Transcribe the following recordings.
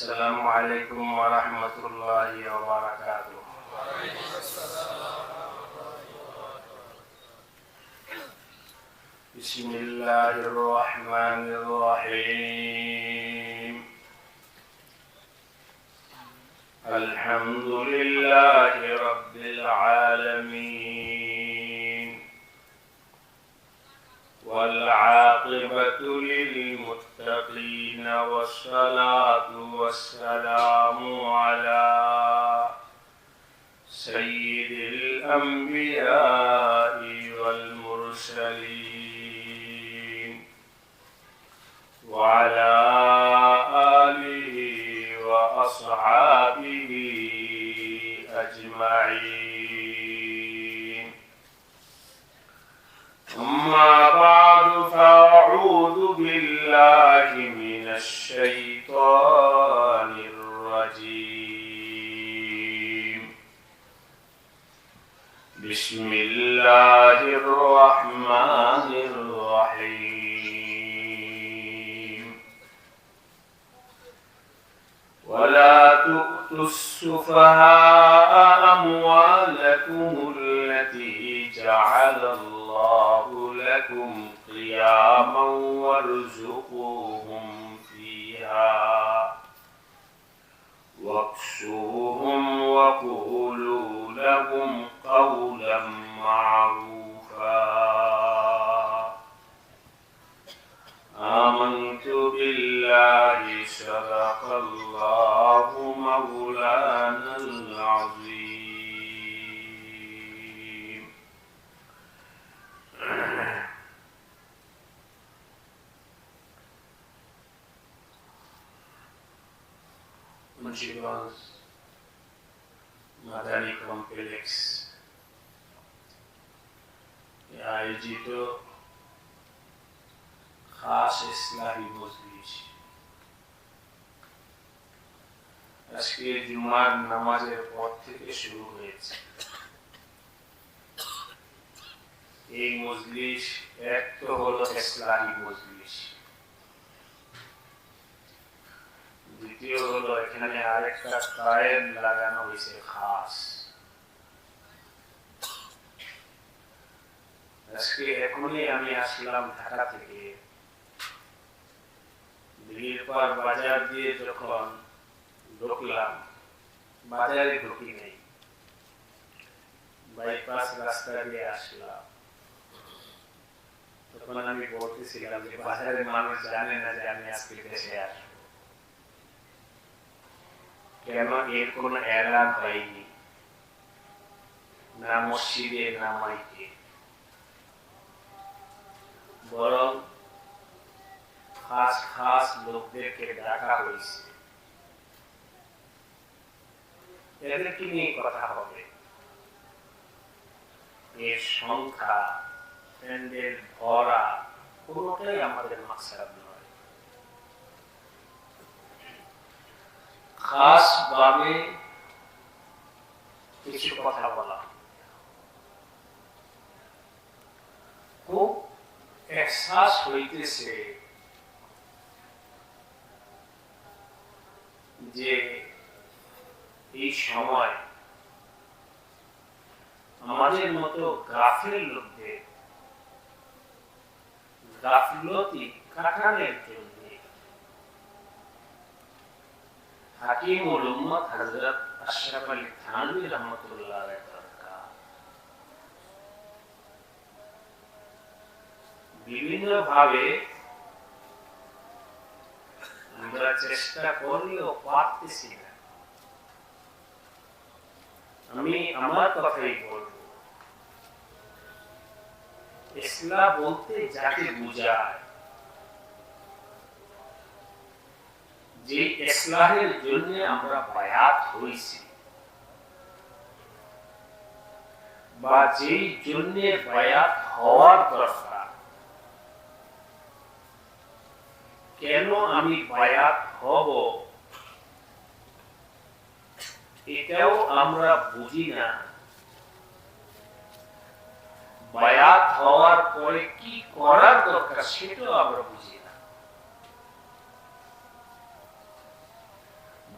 السلام عليكم ورحمة الله وبركاته. بسم الله الرحمن الرحيم. الحمد لله رب العالمين، والعاقبة للمتقين، والصلاة والسلام على سيد الأنبياء والمرسلين وعلى آله وأصحابه أجمعين. أما بعد، فأعوذ بالله من الشيطان الرجيم. بسم الله الرحمن الرحيم. ولا تؤتوا السفهاء أموالكم التي جعل الله لكم قياما وارزقوهم فيها واكسوهم وقولوا لهم قولا معروفا. آمنت بالله، صدق الله مولانا العظيم. Munshiganj Madani complex আয়োজিত খাস ইসলামী মজলিস আজকে জুমার নামাজের পর থেকে শুরু হয়েছে। এই মজলিস এক তো হলো ইসলামী মজলিস, দ্বিতীয় হলো এখানে আরেকটা কায়েম লাগানো হয়েছে খাস। আজকে এখনই আমি আসলাম ঢাকা থেকে। দিঘিরপাড় বাজার দিয়ে যখন ঢুকলাম, বাজারে ঢুকি নেই, বাইপাস রাস্তা দিয়ে আসলাম, তখন আমি বলতেছিলাম যে বাজারের মানুষ জানে না যে আমি আজকে দেশে আসবো। কেন? এর কোন এলান হয়নি, না মসজিদে না মাইকে, বরং খাস খাস লোকদেরকে ডাকা হয়েছে। এদেরকে নিয়ে কথা হবে। এর সংখ্যা, প্যান্ডেল ভরা, পুরোটাই আমাদের মাকসাদ নয়। খাস ভাবে কিছু কথা বলা, খুব এহসাস হইতেছে যে এই সময় আমাদের মতো গাফিল লোকদের গাফলতি কাটানোর জন্য হাকিমুল উম্মত হযরত আশরাফ আলী থানভী রাহমাতুল্লাহ আলাইহি বিভিন্ন ভাবে আমরা চেষ্টা করলেও পারতেছি না। আমি আমার কথাই বলবো, ইসলাম বলতে যাকে বুঝায়, যে ইসলামের জন্য আমরা বায়াত হইছি বা যেই জন্য বায়াত হওয়ার দরকার, কেন আমি বায়াত হব এটাও আমরা বুঝি না। বায়াত হওয়ার পরে কি করার দরকার সেটাও আমরা বুঝি না।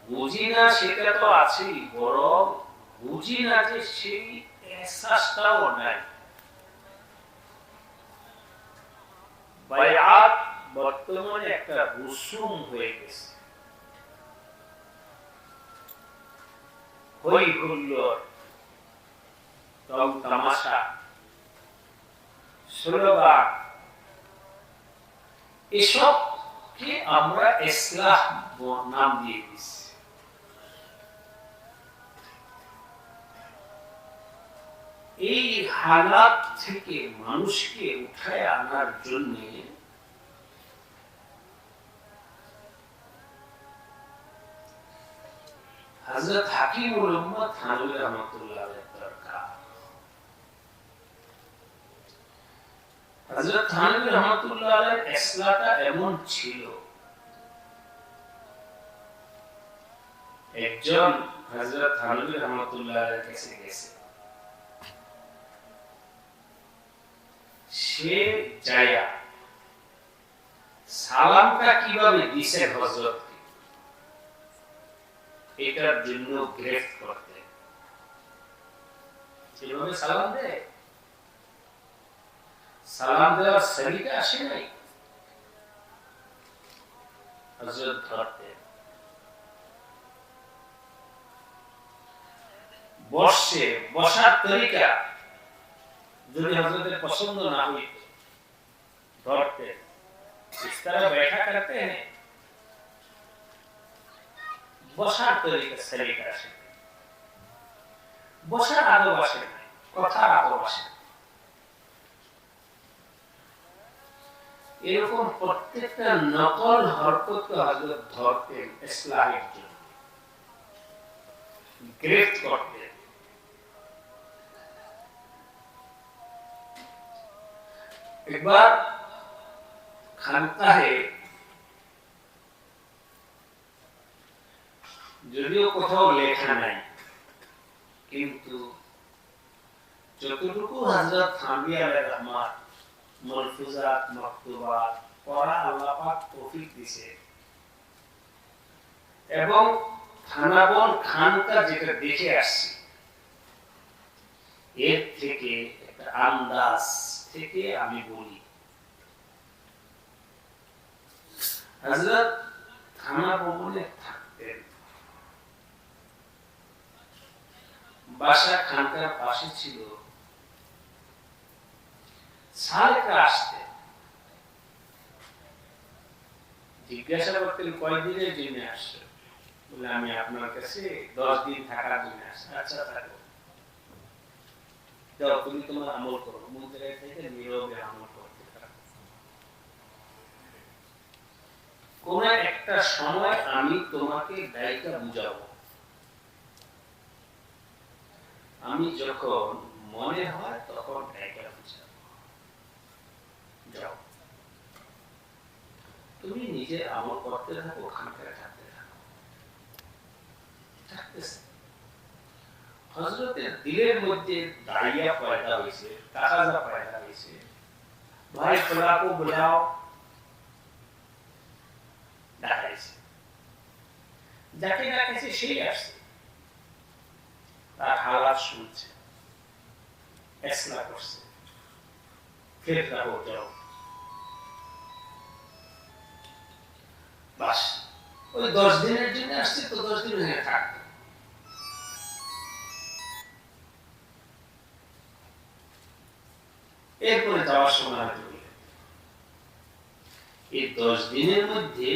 বুঝি না সেটা তো আছেই, বরং বুঝি না যে সেই এহসাসটাও নাই। বায়াত বর্তমানে একটা রসুম হয়ে গেছে, হই হুল্লোড়, রং তামাশা, স্লোগান, এসবকে আমরা ইসলাহ নাম দিয়ে দিচ্ছি। এই হালাত থেকে মানুষকে উঠায় আনার জন্য হযরত হাকিমুল উম্মাহ থানভী রাহমাতুল্লাহ আলাইহির দরকার। হযরত থানভী রাহমাতুল্লাহ আলাইহির ইসলাহটা এমন ছিল, একজন হযরত থানভী রাহমাতুল্লাহ আলাইহির কাছে গেছে, সে যায়া সালামটা কিভাবে দিছে হযরত, এটার জন্য গ্রেফট করতে, কিভাবে সালাম দেয়, সালাম দেওয়ার সলিকা আসে নাই, হযরত ধরতে বসে, বসার তরিকা যদি हजरत पसंद ना हुई तो दौड़ते इस तरह बैठा करते हैं, বসার তরিকা সলিকা আসে, বসার আদব আসে, কথার আদব আসে। এরকম প্রত্যেকটা নকল হরকত হযরত ধরতেন ইসলামের জন্য, গ্রেফট করতেন। একবার খানকাহে, যদিও কোথাও লেখা নাই, কিন্তু যতটুকু হযরত থানভী আলাইহির রহমাত মালফুজাত মাকতুবাত পড়া আল্লাহ পাক তৌফিক দিয়েছে, এবং থানাবন খানকা যেটা দেখে আসছে, এর থেকে একটা আন্দাজ থেকে আমি বলি, হযরত থানা ভবনে থাকতেন, বাসা খানকার পাশে ছিল, সালেকরা আসতে জিজ্ঞাসা করতেন কয়দিনের জন্য আসছে, বলে আমি আপনার কাছে 10 দিন থাকার জন্য আসছি। আচ্ছা থাকো, যাও তুমি তোমার আমল করো, মন্দিরে থেকে নীরবে আমল করতে থাকো, কোন একটা সময় আমি তোমাকে দায়িত্ব বুঝাবো, আমি যখন মনে হয় তখন দায়িত্ব বুঝাবো, যাও তুমি নিজে আমল করতে থাকো, খানকায় থাকতে থাকো। থাকতেছে হযরতের দিলের মধ্যে দাঁড়িয়া পয়দা হয়েছে, তাকাজা পয়দা হয়েছে, ভাই ফলাকো বুলাও, ডাকাইছে, যাকে ডাকাইছে সেই আসছে, তার হালাত শুনছে, ইসলাহ করছে, ফের রাখো যাও, বাস ওই 10 দিনের জন্য আসছে, তো 10 দিন হয়ে থাকতো। এরপরে যাওয়ার সময় এই 10 দিনের মধ্যে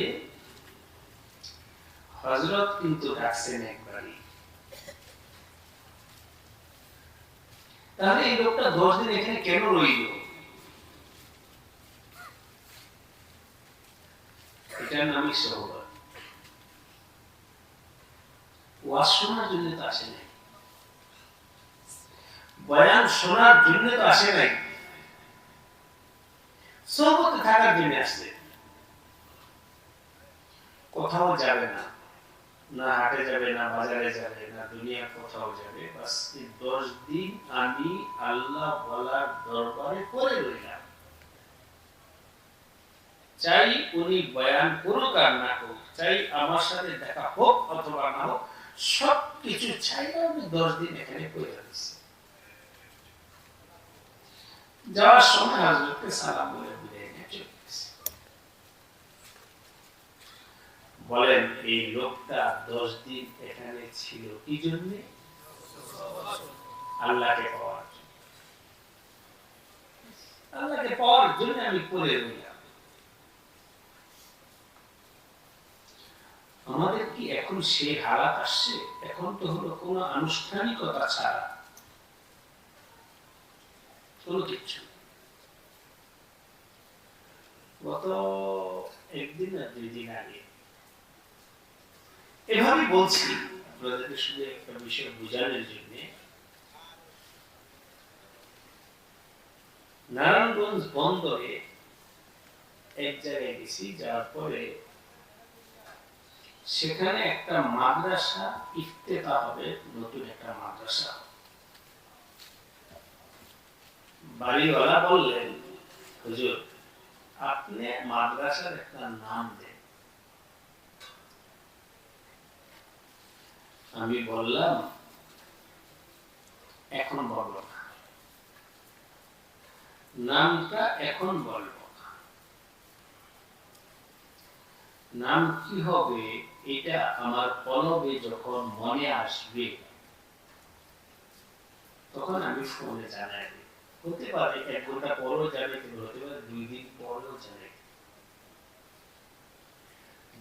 হযরত কিন্তু ডাকছেন একবারই, তাহলে এই লোকটা 10 দিন এখানে কেন রইল, এটার নামই সোহবত। ওয়াজ শোনার জন্য তো আসে নাই, বয়ান শোনার জন্য তো আসে নাই, সোহবতে থাকার জন্য আসছে। কোথাও যাবে না, না হাটে যাবে, না বাজারে যাবে, না দুনিয়া কোথাও যাবে, বাস এই 10 দিন আমি আল্লাহ বলার দরবারে পড়ে রইলাম, চাই উনি বয়ান করুক আর না করুক, চাই আমার সাথে দেখা হোক অথবা না হোক, সবকিছু চাই আমি 10 দিন এখানে পড়ে আছি। যাওয়ার সময় হযরতকে সালাম বলে বিদায় নিয়ে চলে গেছে। বলেন এই লোকটা 10 দিন এখানে ছিল কি জন্য? আল্লাহকে পাওয়ার জন্য। আল্লাহকে পাওয়ার জন্য আমি পড়ে রইলাম। আমাদের কি এখন সেই হালাত আসছে? এখন তো হলো কোন আনুষ্ঠানিকতা ছাড়া কোনো কিছু। গত একদিন না 2 দিন আগে এভাবে বলছি আপনাদেরকে শুধু একটা বিষয় বোঝানোর জন্য, নারায়ণগঞ্জ বন্দরে এক জায়গায় গেছি, যাওয়ার পরে সেখানে একটা মাদ্রাসা ইফতেতা হবে, নতুন একটা মাদ্রাসা। বাড়িওয়ালা বললেন, হুজুর আপনি মাদ্রাসার একটা নাম দেন। আমি বললাম এখন বলবো না, নামটা এখন বলবো না। নাম কি হবে এটা আমার পলবে যখন মনে আসবে তখন আমি ফোনে জানাই দেব। হতে পারে 1 ঘন্টা পরেও জানাই দেব, হতে পারে 2 দিন পরেও জানাই দেব।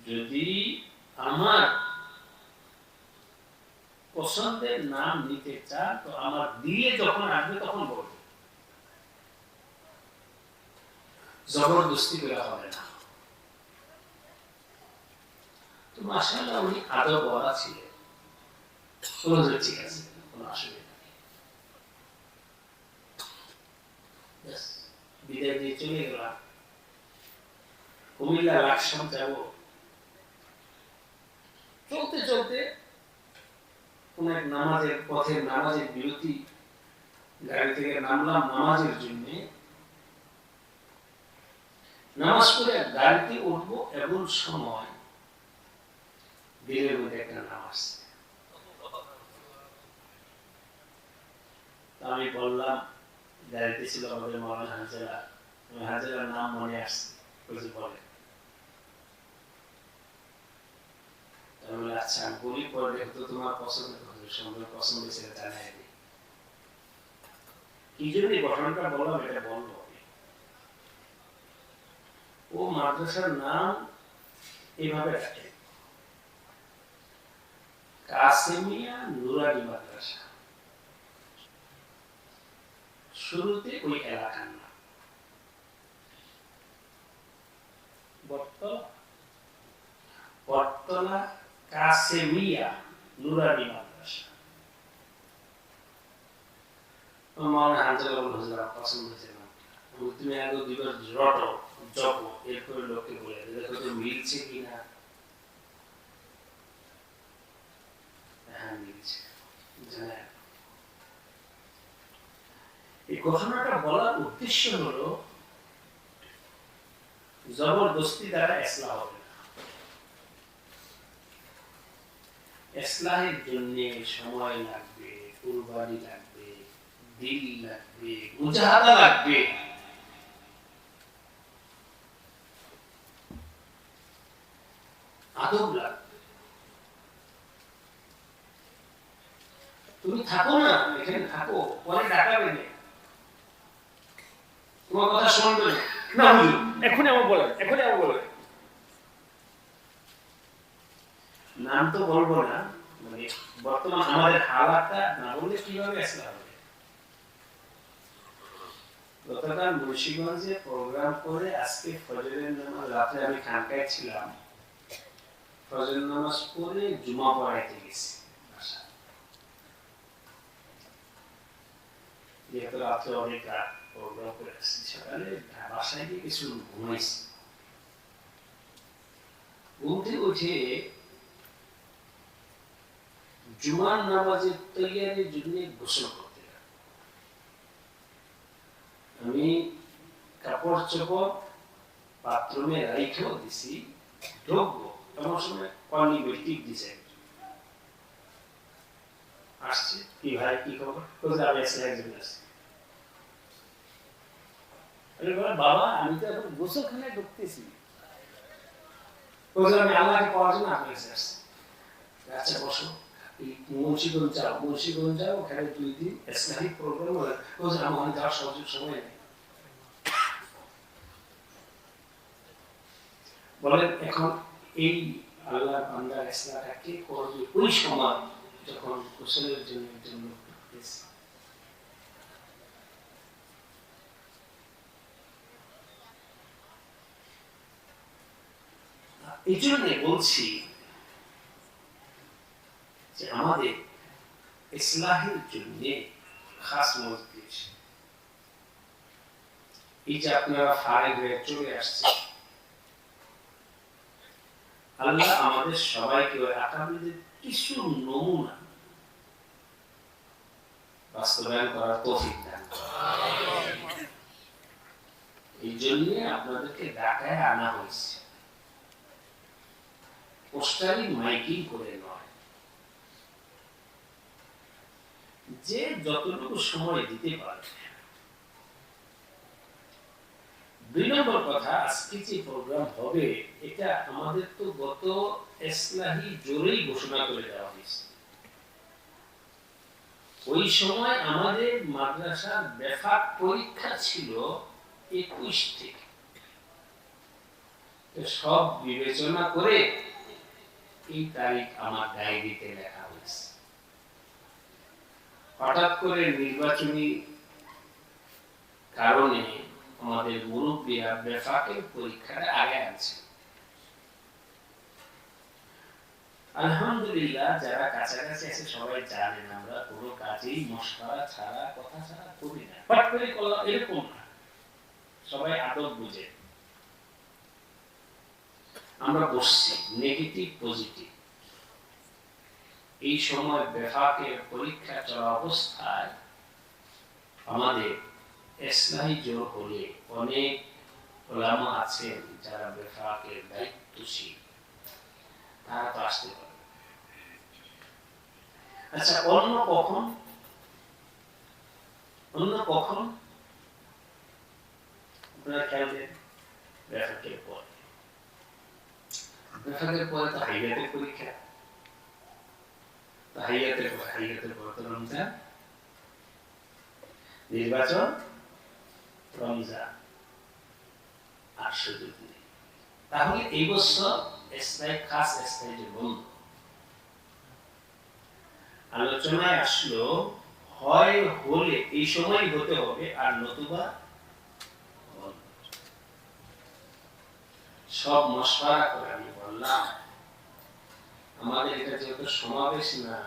যদি আমার পছন্দের নাম নিতে চান তো আমার দিয়ে যখন আসবে তখন বলবো, জবরদস্তি করে হবে না। তো মাশাআল্লাহ উনি আদব ওয়ালা ছিলেন, ঠিক আছে কোনো অসুবিধা নেই। বিদায় দিয়ে চলে গেলাম। কুমিল্লা লাকসাম যাব, চলতে চলতে কোন এক নামাজের পথে নামাজের বিরতি, গাড়ি থেকে নামলাম নামাজের জন্য। নামাজ পড়ে গাড়িতে উঠবো এমন সময় দিলের মধ্যে একটা নামাজ। আমি বললাম, গাড়িতে ছিল আমাদের মাওলানা হাজেরা, হাজেরার নাম মনে আসছে, বলে আচ্ছা বলি পরে তো তোমার পছন্দ সুন্দর পছন্দ ছিল জানাই দিই। কি জন্য ঘটনাটা বললাম এটা বলবো। ও মাদ্রাসার নাম এইভাবে রাখে, কাসেমিয়া নুরানি মাদ্রাসা। শুরুতে ওই এলাকার নাম বটতলা কাসেমিয়া নুরানি মাদ্রাসা। মাওলানা হানজালা হুজুর পছন্দ হয়েছে না, তুমি আগে 2 বার রটো জপো, এরপরে লোকে বলে দেখো তো মিলছে কিনা। হ্যাঁ মিলছে। এই ঘটনাটা বলার উদ্দেশ্য হলো জবরদস্তি দ্বারা ইসলাহ হবে না। ইসলাহের জন্য সময় লাগবে, কুরবানি লাগবে, দিল লাগবে, মুজাহাদা লাগবে। আদব লাগবে। তুমি থাকো না এখানে, থাকো, পরে ডাকাবে না, তোমার কথা শুনবে না। এখনই আমার বলে, এখনই আমার বলে, নাম তো বলবো না, মানে বর্তমান আমাদের হালাতটা না বললে কিভাবে আসলে হবে। গতকাল মুন্সিগঞ্জে প্রোগ্রাম করে আজকে ফজরের নামাজ, রাতে আমি খানকায় ছিলাম, ফজরের নামাজ পড়ে জুমা পড়াইতে গেছি। যেহেতু রাত্রে অনেক রাত প্রোগ্রাম করে আসছি, সকালে বাসায় গিয়ে কিছু ঘুমাইছি। ঘুম থেকে উঠে জুমার নামাজের তৈয়ারির জন্য গোসল করতে গেলাম। আমি কাপড় চোপড় বাথরুমে রাইখেও দিছি, ঢুকবো তোমার সময় কর্নি বেটিক দিছে আসছে কি ভাই কি খবর কোথায় আমি এসে একজন আসছি আরে বাবা আমি তো এখন গোসলখানায় ঢুকতেছি কোথায় আমি আল্লাহকে পাওয়ার জন্য আপনার কাছে আসছি আচ্ছা বসো এই মুন্সিগঞ্জ যাও ওখানে 2 দিন ইসলামিক প্রোগ্রাম হয় কোথায় আমার যাওয়ার সময় নেই বলেন এখন এই আল্লাহ বান্দার ইসলামকে করবে ওই সময় যখন গোসলের জন্য এই জন্য বলছি যে আমাদের ইসলাহের জন্য খাস মজলিস এই যে আপনারা ফারেক হয়ে চলে আসছে আল্লাহ আমাদের সবাইকে আকাবিদের কিছু নমুনা বাস্তবায়ন করার তৌফিক দান এই জন্য আপনাদেরকে ঢাকায় আনা হয়েছে পোস্টারি মাইকিং করে নয় যে যতটুকু সময় দিতে পারে 2 নম্বর কথা আজকে যে প্রোগ্রাম হবে এটা আমাদের তো গত ইসলাহি জোরেই ঘোষণা করে দেওয়া হয়েছে ওই সময় আমাদের মাদ্রাসার বেফাক পরীক্ষা ছিল 21 থেকে সব বিবেচনা করে এই তারিখ আমার ডায়েরিতে লেখা হয়েছে হঠাৎ করে নির্বাচনী কারণে আমাদের মুরব্বীরা বেফাকের পরীক্ষাটা আগে আনছে আলহামদুলিল্লাহ যারা কাছাকাছি আছে সবাই জানেন আমরা কোনো কাজেই মশলা ছাড়া কথা ছাড়া করি না বাট করে করলাম এরকম না সবাই আদব বুঝে আমরা বসছি নেগেটিভ পজিটিভ এই সময় বেফাকের পরীক্ষা চলা অবস্থায় আমাদের ইসলাহি জোর হলে অনেক ওলামা আছেন যারা বেফাকের দায়িত্বশীল তারা তো আসতে পারে আচ্ছা অন্য কখন আপনারা খেয়াল দেন বেফাকের পরে তো হাইয়াতের পরীক্ষা হাইয়াতের পর তো রমজান নির্বাচন রমজান আর সুযোগ নেই তাহলে এই বছর খাস বন্ধ আলোচনায় আসলো হয় হলে এই সময় হতে হবে আর নতুবা সব মশওয়ারা করে আমি বললাম আমাদের এটা যেহেতু সমাবেশ না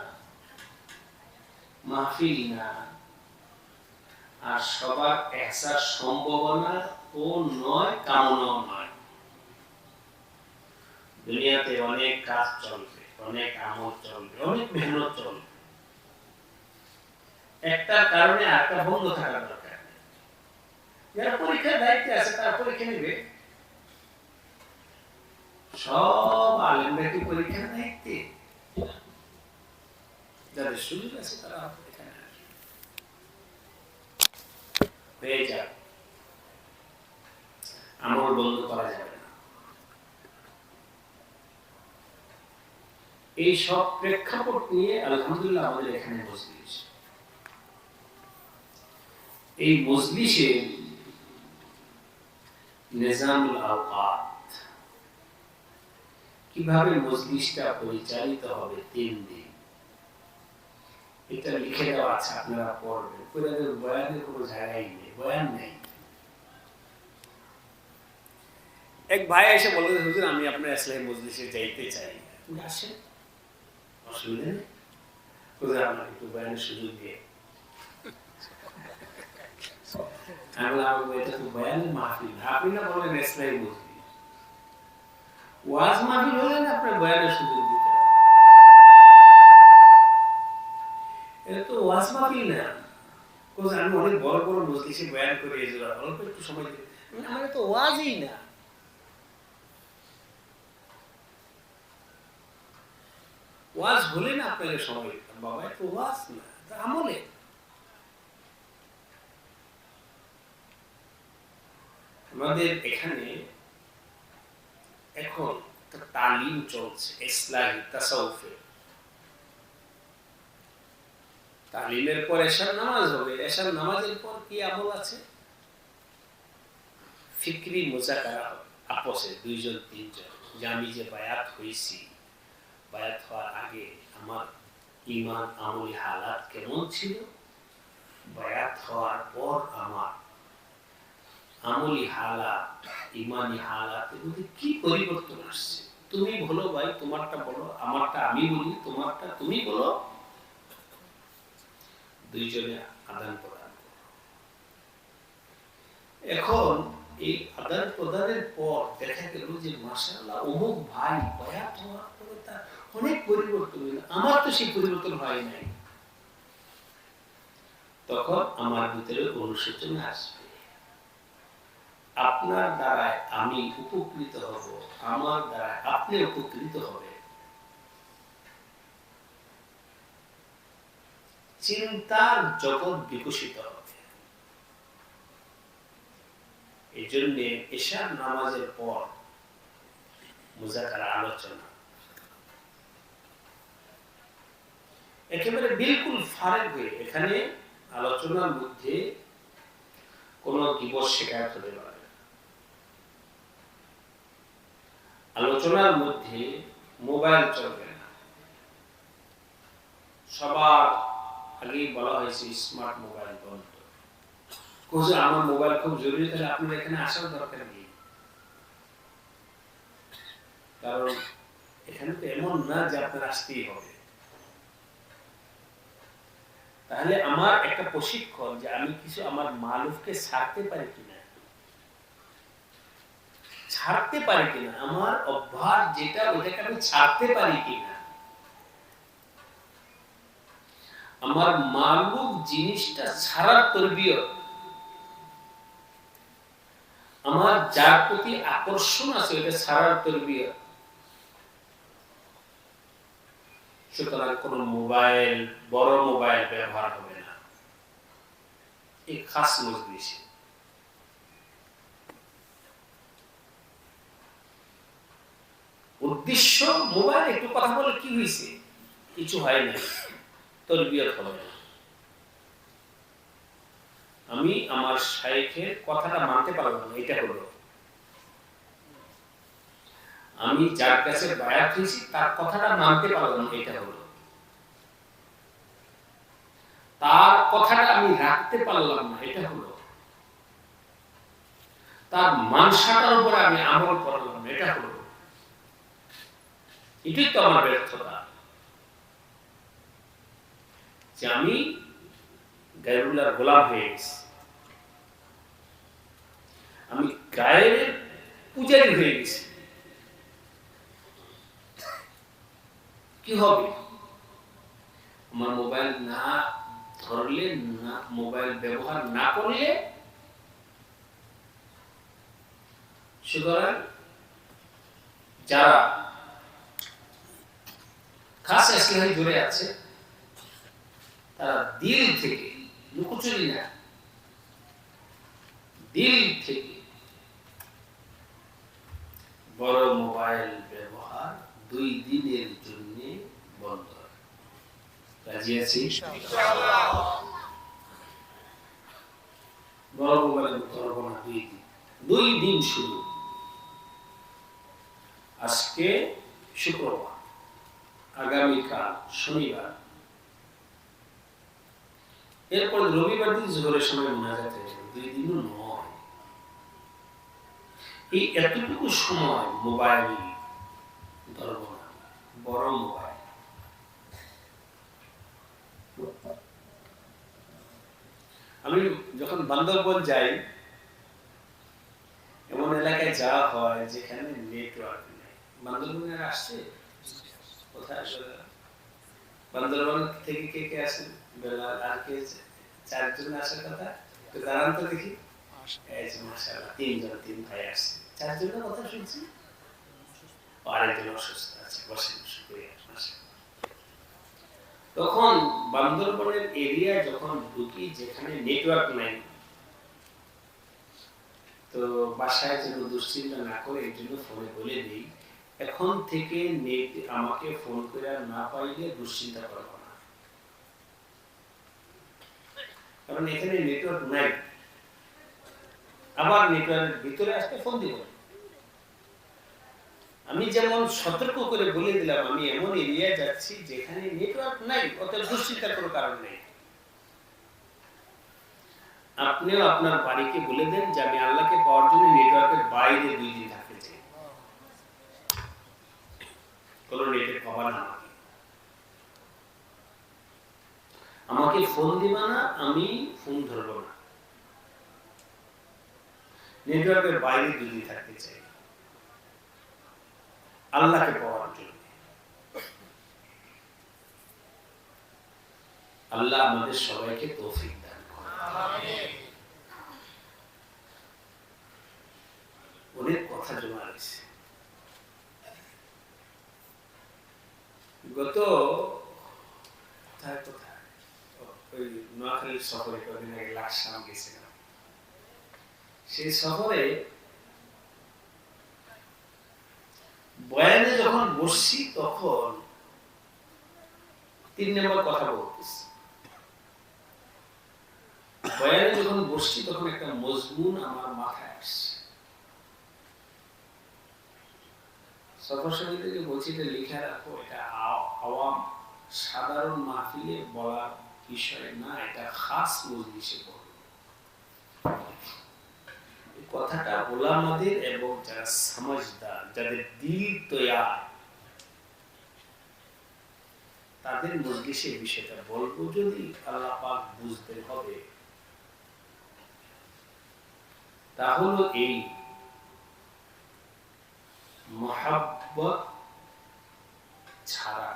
মাহফিল না আর সবার একসাথ সম্ভাবনা ও নয় কামনাও নয় দুনিয়াতে অনেক কাজ চলবে অনেক আমল চলবে অনেক মেহনত চলবে একটার কারণে আরেকটা বন্ধ থাকা দরকার যারা পরীক্ষার দায়িত্বে আছে তারা পরীক্ষা নেবে সব আলেমরা কি পরীক্ষার দায়িত্বে যাদের সুযোগ আছে তারা এখানে হয়ে যাবে আমল বন্ধ করা যাবে না এই সব প্রেক্ষাপট নিয়ে আলহামদুলিল্লাহ আমাদের এখানে মজলিস এই মজলিসে নিজামুল আওকাত কিভাবে মজলিসটা পরিচালিত হবে 3 দিন এটা লিখে দেওয়া আছে আপনারা পড়বেন পুরাদের বয়ানের কোনো জায়গায় নেই বয়ান নেই এক ভাই এসে বললেন হুজুর আমি আপনার ইসলামী মজলিসে যাইতে চাই আপনি আসেন অসুবিধা নেই হুজুর আমাকে একটু বয়ানের সুযোগ দিয়ে এটা তো বয়ানের মাহফিল আপনি না বলেন ইসলামী মজলিস ওয়াজ মাহফিল হলে না আপনার বয়ানের সুযোগ দিতে এটা তো ওয়াজ মাহফিল না আমি অনেক বড় বড় মজলিসে বয়ান করে অল্প একটু সময় দিই আমার তো ওয়াজই না ওয়াজ হলে না আপনাকে সময় দিতাম, বাবা একটু ওয়াজ না, আমলে। আমাদের এখানে এখন তালিম চলছে ইসলাহি তাসাউফে। তালিমের পর এশার নামাজ হবে, এশার নামাজের পর কি আমল আছে? ফিকরি মুজাকারা হবে আপসে, দুইজন তিনজন, যে আমি যে বায়াত হয়েছি, বায়াত হওয়ার আগে আমার ঈমান আমলি হালাত কেমন ছিল, বায়াত হওয়ার পর আমার আমলি হালাত, ঈমানি হালাত এগুলো কি পরিবর্তন আসছে। তুমি বলো ভাই, তোমারটা বলো, আমারটা আমি বলি, তোমারটা তুমি বলো, দুইজনে আদান প্রদান। এখন এই আদান প্রদানের পর দেখা গেল যে মাশাআল্লাহ অমুক ভাই বায়াত হওয়ার পরে তার অনেক পরিবর্তন হইল, আমার তো সেই পরিবর্তন হয় নাই। তখন আমার ভিতরে অনুশোচনা আসবে, আপনার দ্বারায় আমি উপকৃত হব, আমার দ্বারায় আপনি উপকৃত হবে। চিন্তার জগৎ বিকশিত হবে। এই জন্য এশার নামাজের পর মুজাকারা, আলোচনা একেবারে বিলকুল ফারেক হয়ে, এখানে আলোচনার মধ্যে কোন গীবত শিকায়ত হতে পারে না, আলোচনার মধ্যে মোবাইল চলবে না। সবার আগেই বলা হয়েছে স্মার্ট মোবাইল বন্ধ। আমার মোবাইল খুব জরুরি, তাহলে আপনার এখানে আসার দরকার নেই, কারণ এখানে তো এমন না যে আপনার আসতেই হবে। তাহলে আমার একটা প্রশিক্ষণ যে আমি কিছু আমার মালুফকে ছাড়তে পারি কিনা, ছাড়তে পারি কিনা, আমার অভ্যাস যেটা ওটাকে আমি ছাড়তে পারি কিনা, আমার মালুফ জিনিসটা ছাড়ার তরবিয়ত, আমার যার প্রতি আকর্ষণ আছে ওটা ছাড়ার তরবিয়ত। সুতরাং কোন মোবাইল, বড় মোবাইল ব্যবহার হবে না এই খাস মজলিসে। উদ্দেশ্য মোবাইল একটু কথা বলে কি হয়েছে, কিছু হয় না, তরবিয়ত হবে না। আমি আমার শাইখের কথাটা মানতে পারলাম না, এটা হলো আমি যার কাছে বায়াত হয়েছি তার কথাটা মানতে পারলাম না, এটা হলো তার কথাটা আমি রাখতে পারলাম না, এটা হলো তার মানসাটার উপরে আমি আমল করলাম না, এটা হলো, এটাই তো আমার ব্যর্থতা, যে আমি গায়রুল্লাহর গোলাম হয়ে গেছি, আমি গায়ের পূজারী হয়ে গেছি। কি হবে? আমার মোবাইল না ধরলে, না মোবাইল ব্যবহার না করলে, সুতরাং যারা খাস ইসলামে জুড়ে আছে তারা দিল থেকে, লুকোচুরি না, দিল থেকে বড় মোবাইল ব্যবহার 2 দিনের জন্য বন্ধ। রাজি আছি? ইনশাআল্লাহ। বড় মোবাইল ধরব না 2 দিন, 2 দিন শুরু। আজকে শুক্রবার, আগামীকাল শনিবার, এরপর রবিবার দিন জোহরের সময় মুনাজাত হবে, 2 দিনও নয়। এই এতটুকু সময় মোবাইল ধরব না, বড় মোবাইল। আমি যখন বান্দরবন যাই, এমন এলাকায় যাওয়া হয় যেখানে নেটওয়ার্ক নেই। বান্দরবনে আসছে? কোথায় আসলে? বান্দরবন থেকে কে কে আসেন? বেলাল আর কে? 4 জন আসার কথা, তো দাঁড়ান তো দেখি। এই যে মাশাআল্লাহ 3 জন, 3 ভাই আসছে। 4 জনের কথা শুনছি, আরেকজন অসুস্থ আছে, বসেন, শুকরিয়া, মাশাআল্লাহ। তখন বান্দরবনের এরিয়া যখন ঢুকি যেখানে নেটওয়ার্ক নাই, তো বাসায় যেন দুশ্চিন্তা না করে এই জন্য ফোনে বলে দিই, এখন থেকে নেট আমাকে ফোন করে না পাইলে দুশ্চিন্তা করবো না, কারণ এখানে নেটওয়ার্ক নাই। আবার নেটওয়ার্কের ভিতরে আসতে ফোন দিব। আমি যেমন সতর্ক করে বলে দিলাম আমি এমন এরিয়ায় যাচ্ছি যেখানে নেটওয়ার্ক নাই, অতএব দুশ্চিন্তার কোনো কারণ নেই। আপনিও আপনার বাড়িকে বলে দেন যে আমি আল্লাহকে পাওয়ার জন্য নেটওয়ার্কের বাইরে 2 দিন থাকতে চাই, কোনো নেটের পাওয়া না, আমাকে ফোন দিবা না, আমি ফোন ধরবো না, নেটওয়ার্কের বাইরে 2 দিন থাকতে চাই আল্লাহকে পাওয়ার জন্য। আল্লাহ আমাদের সবাইকে তৌফিক দান করেন। আমিন। অনেক কথা জমা রয়েছে। গত কোথায় ওই নোয়াখালীর শহরে কদিন আগে লাকসাম গেছিলাম। সেই শহরে বয়ানে যখন বসছি তখন 3 নম্বর কথা বলতেছি। বয়ানে যখন বসছি তখন একটা মজমুন আমার মাথায় আসছে। সফর সমিতিকে বলছি যে লিখে রাখো, এটা আওয়াম সাধারণ মাহফিলে বলার বিষয় না, এটা খাস মজলিসে বলবো। কথাটা ওলামাদের এবং যারা সমঝদার, যাদের দিল তৈয়ার, তাদের মজলিসে বিষয়টা বলবো। যদি আল্লাহ পাক বুঝতে হবে, তাহলে এই মহাব্বত ছাড়া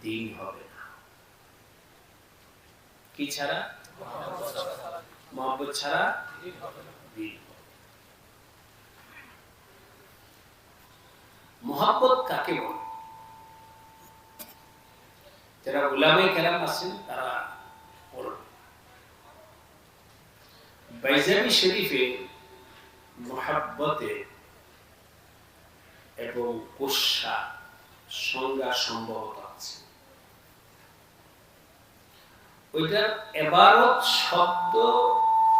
দিন হবে না। কি ছাড়া? মহব্বত ছাড়া দিন হবে না। মহব্বত কাকে বলে? যারা উলামায়ে কেরাম আছেন তারা বলেন। বাইজামি শরীফে মহব্বতে এবং কোশা সংজ্ঞা সম্ভবত আছে। ওইটার ইবারত শব্দ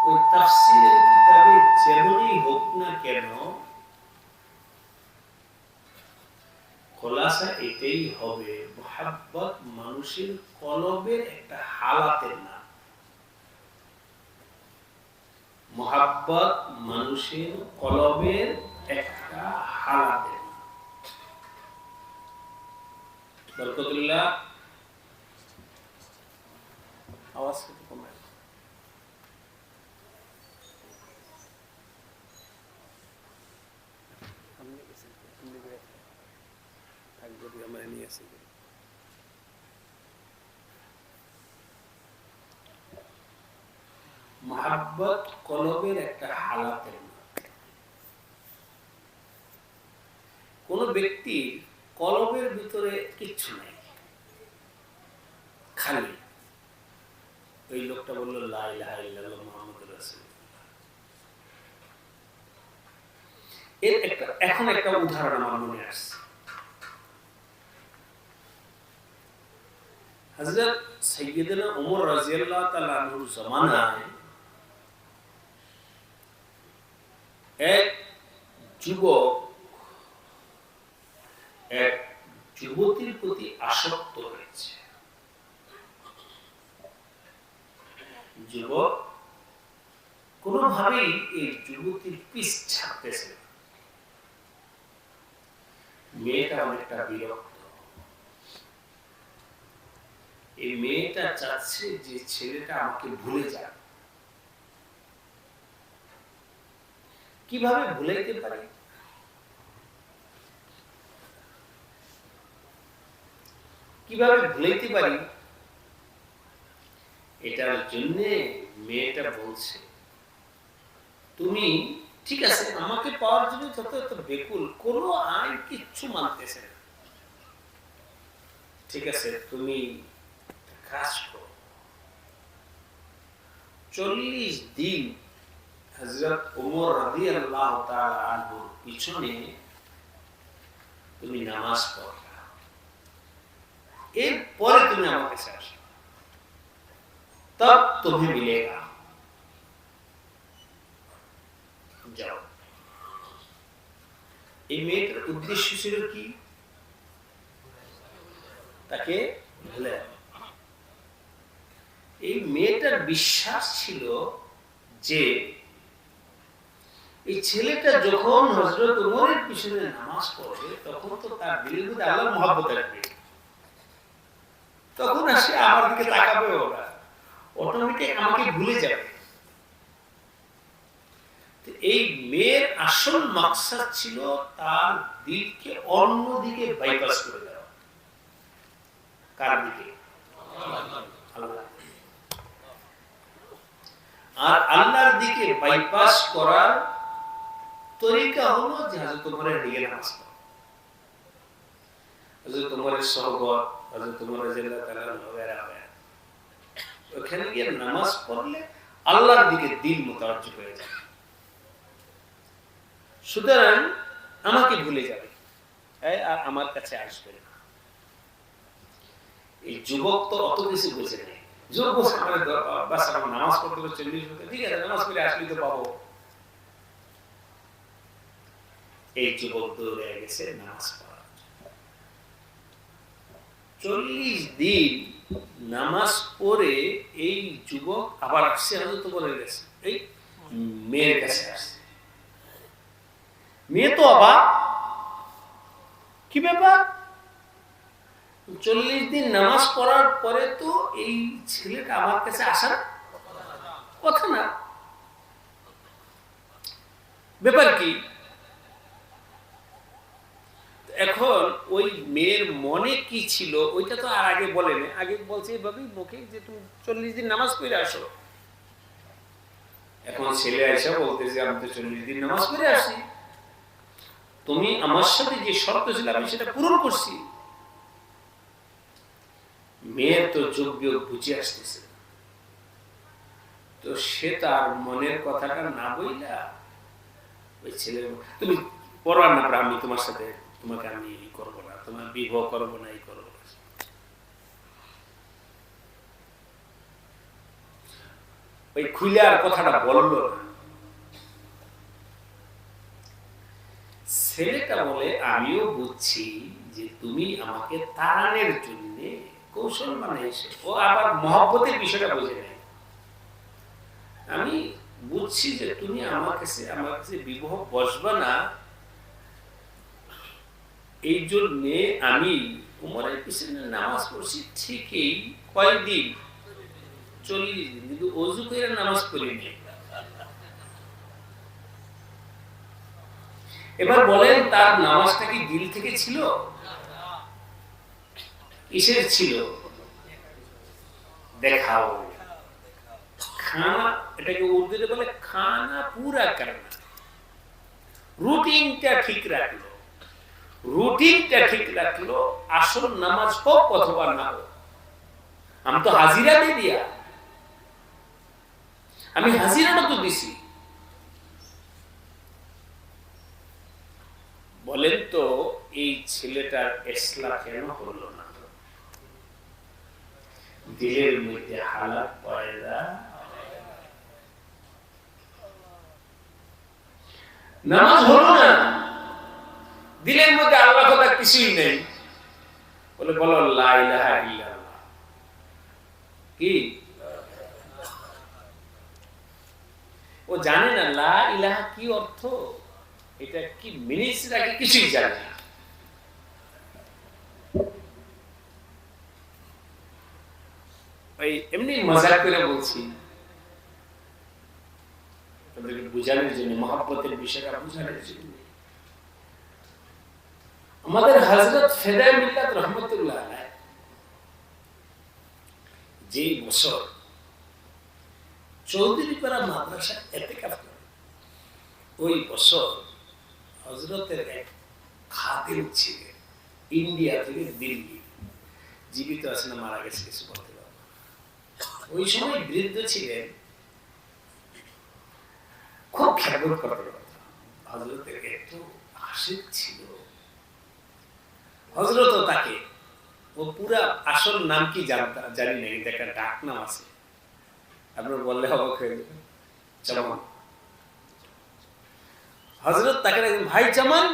ওই তাফসীরের কিতাবে যেমনই হোক না কেন, খোলাসা এটাই হবে, মহব্বত মানুষের কলবের একটা হালাতের নাম। মহব্বত মানুষের কলবের একটা হালাতের নাম। বরকতুল্লাহ আওয়াজ একটু কমায়। মহব্বত কলবের একটা হালাতের নাম। কোন ব্যক্তির কলবের ভিতরে কিচ্ছু নাই, খালি ওই লোকটা বলল লা ইলাহা ইল্লাল্লাহ মুহাম্মাদুর রাসূলুল্লাহ। এর এখন একটা উদাহরণ আমার মনে আসছে। হযরত সাইয়্যিদনা ওমর রাদিয়াল্লাহু তাআলা আনহুর জামানায় এক যুবক এক যুবতীর প্রতি আসক্ত হয়েছে। যুবক কোনোভাবেই এই যুবতীর পিছ ছাড়তেছে না। মেয়েটা অনেকটা বিরক্ত। এই মেয়েটা চাচ্ছে যে ছেলেটা আমাকে ভুলে যাক। কিভাবে ভুলাইতে পারে? কিভাবে ভুলাইতে পারি? এটার জন্য মেয়েটা বলছে, তুমি ঠিক আছে আমাকে পাওয়ার জন্য যত এত বেকুল, কোনো আইন কিচ্ছু মানতেছে না, ঠিক আছে, তুমি কাজ করো, 40 দিন হযরত ওমর রাদিয়াল্লাহু তাআলা আনহুর পিছনে তুমি নামাজ পড়বা, এরপরে তুমি আমার কাছে আসো, তব তুমি মিলেগা। যাও। এই মেয়েটার উদ্দেশ্য ছিল কি? তাকে ভুলে। এই মেয়েটার বিশ্বাস ছিল যে এই ছেলেটা যখন হযরত ওমরের পিছনে নামাজ পড়ে তখন তো তার দিলের মধ্যে আল্লাহর মহব্বত আসবে, তখন সে আমার দিকে তাকাবে, ওরা অটোমেটিক আমাকে ভুলে যাবে। এই মেয়ের আসল মাকসাদ ছিল তার দিলকে অন্যদিকে বাইপাস করে দেওয়া। কার দিকে? আল্লাহ। আর আল্লাহর দিকে বাইপাস করার তরিকা হলো যে হযরত ওমরের দিকে নামাজ পড়া, হযরত ওমরের সহবত, হযরত ওমর রাদিয়াল্লাহু তাআলা ওখানে গিয়ে নামাজ পড়লে আল্লাহর দিকে দিল মুতাওয়াজ্জিহ হয়ে যায়। সুতরাং আমাকে ভুলে যাবে আর আমার কাছে আসবে না। এই যুবক তো অত কিছু বুঝে নেই। যুবক বাস আমার নামাজ পড়তে হবে 40 মিনিট, ঠিক আছে নামাজ পড়ে আসলে তো পাবো। এই যুবক দৌড়ে গেছে নামাজ পড়া। 40 দিন নামাজ পড়ে এই যুবক আবার আসছে হযরত ওমরের কাছে, এই মেয়ের কাছে আসছে। মেয়ে তো অবাক, কি ব্যাপার? 40 দিন নামাজ পড়ার পরে তো এই ছেলেটা আমার কাছে আসার কথা না, ব্যাপার কি? এখন ওই মেয়ের মনে কি ছিল ওইটা তো আর আগে বলেনি, আগে বলছে এভাবেই মুখে যে তুমি 40 দিন নামাজ পড়ে আসো। এখন ছেলে আয়েশা বলতেছে আমি তো 40 দিন নামাজ পড়ে আসি, তুমি আমার সাথে যে শর্ত ছিল আমি সেটা পূরণ করছি। মেয়ের তো যোগ্য বুঝে আসতেছে, তো সে তার মনের কথাটা না বইলা ওই ছেলে, তুমি পড়ার না আমি তোমার সাথে, তোমাকে আমি করবো না, তোমার বিবাহ করবো না, এই করবো না। ওই খুলে আর কথাটা বললো না। ছেলেটা বলে আমিও বুঝছি যে তুমি আমাকে তাড়ানোর জন্য কৌশল বানাইছো। ও আবার মহব্বতের বিষয়টা বুঝে নেয়। আমি বুঝছি যে তুমি আমার কাছে বিবাহ বসবে না, এই জন্য আমি ওমরের পিছনে নামাজ পড়ছি ঠিকই, কয়দিন? 40 দিন, কিন্তু ওযু করে নামাজ পড়িনি। এবার বলেন তার নামাজটা কি দিল থেকে ছিল? কিসের ছিল? দেখাও। খানা, এটাকে উর্দুতে বলে খানা পুরা করনা। রুটিনটা ঠিক রাখলো, রুটিনটা ঠিক রাখলো, আসল নামাজ হোক অথবা না হোক। আমি তো হাজিরা দিয়ে দিয়া, আমি হাজিরাটা তো দিছি। বলেন তো এই ছেলেটার ইসলাম কেন হলো না? দিলের মধ্যে হালাত পয়দা, নামাজ হলো না, দিলের মধ্যে আল্লাহ কথা কিছুই নেই। বলে বলো লা ইলাহা ইল্লাল্লাহ। কি ও জানে না লা ইলাহা কি অর্থ, এটা কি মিনিস রাখে কিছুই জানে না। এমনি মজাক করে বলছি, তাদেরকে বোঝানোর জন্য, মহব্বতের বিষয়টা বোঝানোর জন্য। আমাদের হযরত ফেদায়ে মিল্লাত রাহমাতুল্লাহ আলাইহি যে বছর চৌধুরীপাড়া মাদ্রাসা ইতিকাফ করে, ওই বছর হযরতের এক খাদেম ছিলেন ইন্ডিয়া থেকে দিল্লি, জীবিত আছে না মারা গেছে কিছু বলতে পারবো। ওই সময় বৃদ্ধ ছিলেন, খুব খেয়াল করতে পারতাম। হযরতের একটু আশিক ছিল। হযরত তাকে, ও পুরা আসল নাম কি জানি না, কিন্তু একটা ডাক নাম আছে, আপনার বললে অবাক হয়ে যাবেন, চামান। হযরত তাকে ভাই চামান,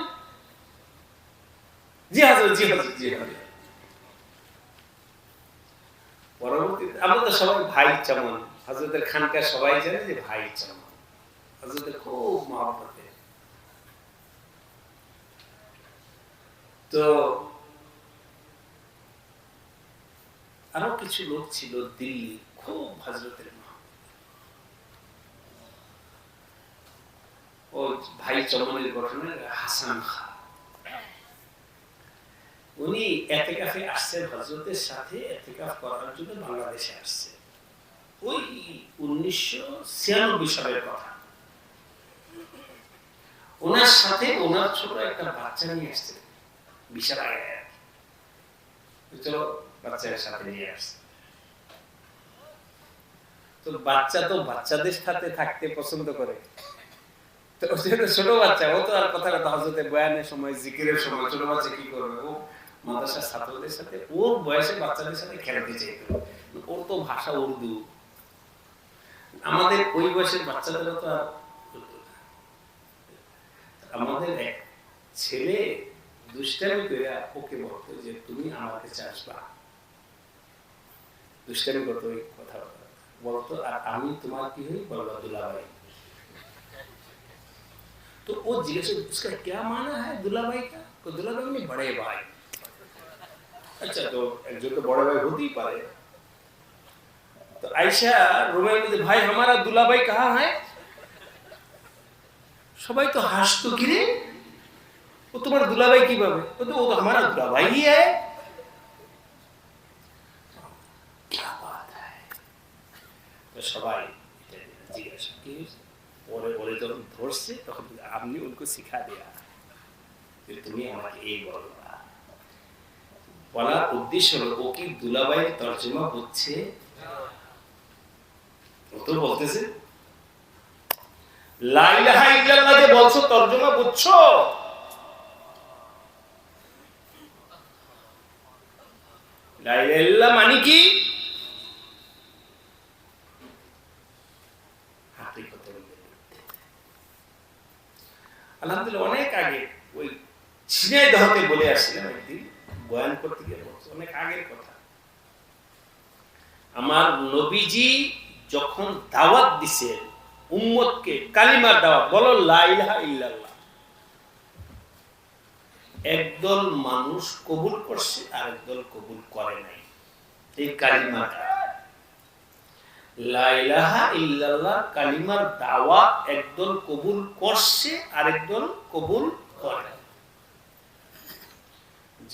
জি হযরত, জি হযরত, জি হযরত। পরবর্তীতে আমরা তো সবাই ভাই চামান, হযরতের খানকা সবাই জানে যে ভাই চামান, হযরতের খুব মহব্বতে। তো আরো কিছু লোক ছিল দিল্লি, খুব হযরতের ও ভাই চমনের ঘটনা, হাসান খান, উনি এতেকাফে আসছেন হযরতের সাথে, এতেকাফ করার জন্য বাংলাদেশে আসছে। ওই 1996 সালের কথা। ওনার সাথে ওনার ছোট একটা বাচ্চা নিয়ে আসছে, বিশাল আয়া, চলো বাচ্চার সাথে নিয়ে আসছে। তো বাচ্চা তো বাচ্চাদের সাথে থাকতে পছন্দ করে, তো ছোট বাচ্চা, ও তো আর কথা কথা হযরতের বয়ানের সময়, জিকিরের সময় ছোট বাচ্চা কি করবে, ও মাদ্রাসার ছাত্রদের সাথে, ওর বয়সে বাচ্চাদের সাথে খেলতে চাইতো। ওর তো ভাষা উর্দু, আমাদের ওই বয়সের বাচ্চাদেরও তো আর। আমাদের এক ছেলে দুষ্টামি করে ওকে বলতো যে তুমি আমার কাছে আসবা, দুষ্টামি করতো, ওই কথা বলতো, আর আমি তোমার কি হই, বলবা দুলাভাই। तो वो जिज्ञासा, उसका क्या माना है दुलाभाई का? तो दुलाभाई में बड़े भाई। अच्छा, तो जो तो बड़े भाई होती ही पारे। तो आयशा रोमाई में भाई हमारा दुलाभाई कहाँ है? सबाई तो हास तो गिरे, वो तुम्हारा दुलाभाई की बाबे, वो तो हमारा दुलाभाई ही है। क्या बात है? तो सबाई जिज्ञासा की ওরে ওরে যখন ধরছে তখন আপনি উनको सिखा दिया যে তুমি আমাকে এই বলবা। বলার উদ্দেশ্য হলো ও কি দুলাভাইয়ের তরজমা বুঝছে? ও তো বলতেছে লা ইলাহা ইল্লাল্লাহ যে বলছো তরজমা বুঝছো? লা ইলাহা ইল্লাল্লাহ মানে কি? আলহামদুলিল্লাহ অনেক আগে ওই ঝিনাইদহতে বলে আসছিলাম একদিন বয়ান করতে গিয়ে, অনেক আগের কথা। আমার নবীজি যখন দাওয়াত দিছেন উম্মতকে, কালিমার দাওয়াত, বলো লা ইলাহা ইল্লাল্লাহ, একদল মানুষ কবুল করছে আর একদল কবুল করে নাই। এই কালিমাটা লা ইলাহা ইল্লাল্লাহ কালিমার দাওয়াত একদল কবুল করছে আর একদল কবুল করে।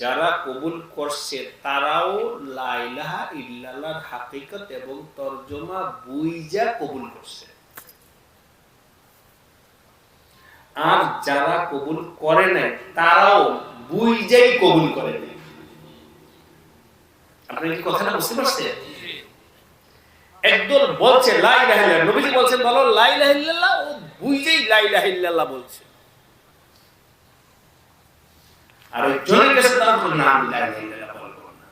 যারা কবুল করছে তারাও লা ইলাহা ইল্লাল্লাহর হাকিকত এবং তরজমা বুঝা কবুল করছে, আর যারা কবুল করে নাই তারাও বুঝাই কবুল করে নাই। আপনি কি কথাটা বুঝতে পারছেন? একদল বলছে লা ইলাহা ইল্লাল্লাহ, নবীজি বলছেন বলো লা ইলাহা ইল্লাল্লাহ, ও বুঝেই লা ইলাহা ইল্লাল্লাহ বলছে, আর একজনের কাছে তার নাম লা ইলাহা ইল্লাল্লাহ বলবো না।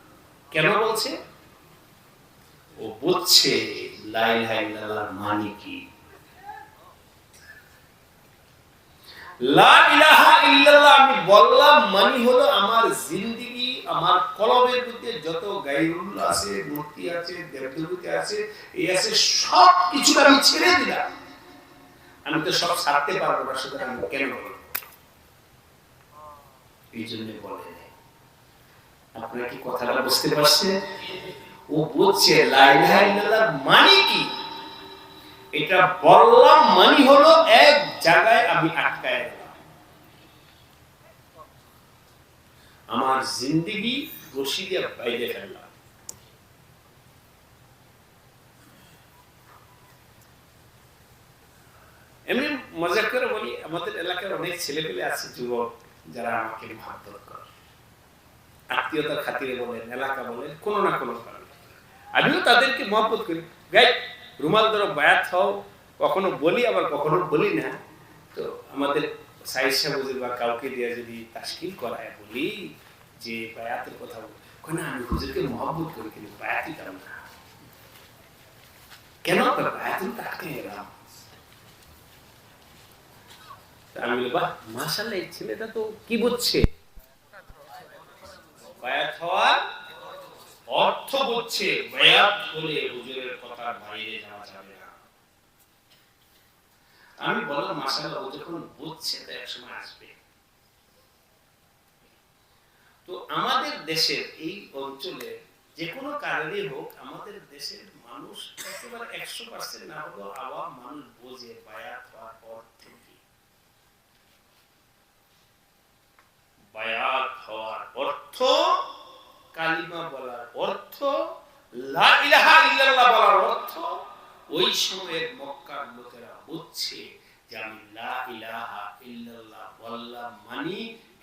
কেন বলছে? ও বুঝছে লা ইলাহা ইল্লাল্লাহ মানে কি। লা ইলাহা ইল্লাল্লাহ আমি বললাম মানে হলো আমার জিন্দেগি, আমার কলবের মধ্যে যত গায়রুল্লাহ আছে, মূর্তি আছে, দেবদেবী আছে, এই আছে, সব কিছু আমি ছেড়ে দিলাম। আমি তো সব ছাড়তে পারবো না, সুতরাং আমি কেন বলবো? এই জন্য বলে আপনারা কি কথাটা বুঝতে পারছেন? ও বুঝছে লা ইলাহা ইল্লাল্লাহ মানে কি। এটা বললাম মানে হলো এক জায়গায় আমি আটকায় গেলাম, আমার জিন্দেগি রশি দিয়ে বাইরে ফেললাম। এমনি মজা করে বলি, আমাদের এলাকার অনেক ছেলেপেলে আছে, যুবক, যারা আমাকে মহব্বত করে, আত্মীয়তার খাতিরে বলেন, এলাকা বলেন, কোনো না কোনো কারণে আমিও তাদেরকে মহব্বত করি। গাই রুমাল ধরো বায়াত হও, কখনো বলি আবার কখনো বলি না। তো আমাদের সাইদ সাহেব হুজুর বা কাউকে দিয়ে যদি তাশকিল করায় বলি যে বায়াতের কথা বলি, না আমি হুজুরকে মহব্বত করি কিন্তু বায়াতই দিতাম না। কেন? বায়াতুল তাকে এলাম। আমি বলি বাহ মাশাআল্লাহ, এই ছেলেটা তো কি বুঝছে, বায়াত হওয়ার অর্থ বুঝছে। বায়াত হলে হুজুরের কথার বাইরে যাওয়া যাবে না। আমি বললাম মাশাআল্লাহ, ও যখন বুঝছে তো একসময় আসবে। তো আমাদের দেশের এই অঞ্চলে যে কোনো কারণেই হোক, আমাদের দেশের মানুষ একেবারে 100% না হলেও আওয়াম মানুষ বোঝে বায়াত হওয়ার অর্থ কি। বায়াত হওয়ার অর্থ কালিমা বলার অর্থ, লা ইলাহা ইল্লাল্লাহ বলার অর্থ। ওই সময়ের মক্কার লোকেরা বুঝছে যে আমি লা ইলাহা ইল্লাল্লাহ বললাম মানে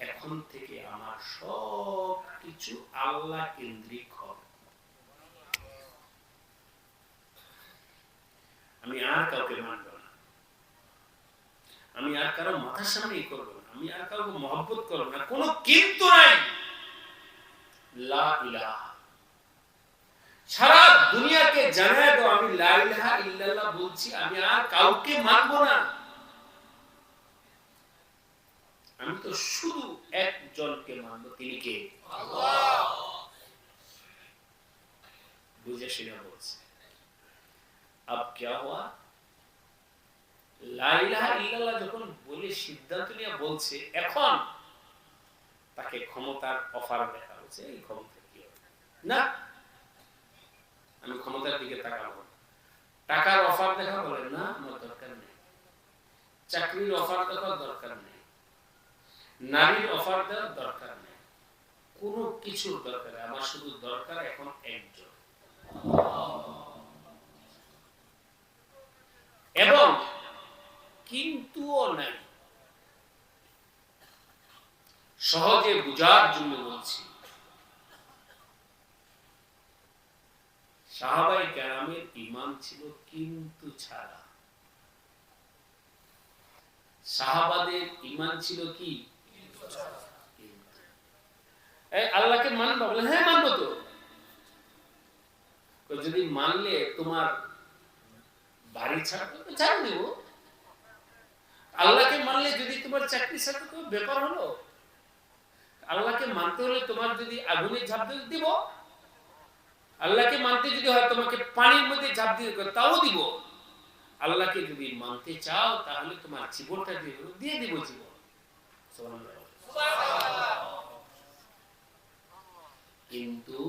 এখন থেকে আমার সব কিছু আল্লাহ কেন্দ্রিক হবে। আমি আর কাউকে মানব না, আমি আর কারো মাথার সামনেই করব না, আমি আর কাউকে মহব্বত করব না, কোনো কিন্তু নাই। লা ইলাহা, সারা দুনিয়াকে জানায় দাও আমি লা ইলাহা ইল্লাল্লাহ বলছি, আমি আর কাউকে মানব না। আমি তো শুধু একজনকে মানব, তিনি কে? আল্লাহ। বুঝে শুনে বলছে। আব क्या हुआ? লা ইলাহা ইল্লাল্লাহ যখন বলে সিদ্ধান্ত নিয়ে বলছে, এখন তাকে ক্ষমতার অফার দেখা হচ্ছে। এই ক্ষমতা কি হবে না, আমি ক্ষমতার দিকে তাকাবো। টাকার অফার দেখা বলে না, আমার দরকার নেই। চাকরির অফার দেওয়ার দরকার নেই, নারীর অফার দেওয়ার দরকার নেই, কোনো কিছুর দরকার নেই। আমার শুধু দরকার এখন একজন, এবং কিন্তুও নাই। সহজে বুঝার জন্য বলছি, সাহাবায়ে কেরামের ঈমান ছিল কিন্তু ছাড়া। সাহাবাদের ঈমান ছিল কি? আল্লাহকে মানবা? বলে হ্যাঁ মানবো তো। যদি মানলে তোমার বাড়ি ছাড়বে তো ছাড় দেব। আল্লাহকে মানলে যদি তোমার চাকরি ছাড়বে তো ব্যাপার হলো। আল্লাহকে মানতে হলে তোমার যদি আগুনে ঝাঁপ দিতে দিব, আল্লাহকে মানতে যদি হয় তোমাকে পানির মধ্যে ঝাঁপ দিতে তাও দিব। আল্লাহকে যদি মানতে চাও তাহলে তোমার জীবনটা দিয়ে দিব জীবন। কিন্তু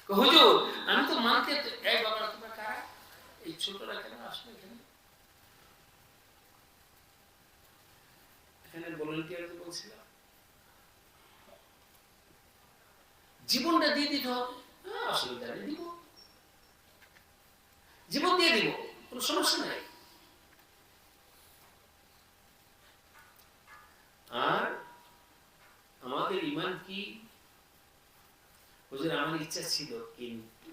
হুজুর আমি তো মানতে, এই বাবা তোমরা কারা, এই ছোটরা কেন আসবে এখানে? এখানে ভলান্টিয়ার বলছিলাম জীবনটা দিয়ে দিতে হবে। অসুবিধা নেই, দিব, জীবন দিয়ে দিব, কোনো সমস্যা নাই। আর আমাদের ঈমান কি? হুজুর আমার ইচ্ছা ছিল কিন্তু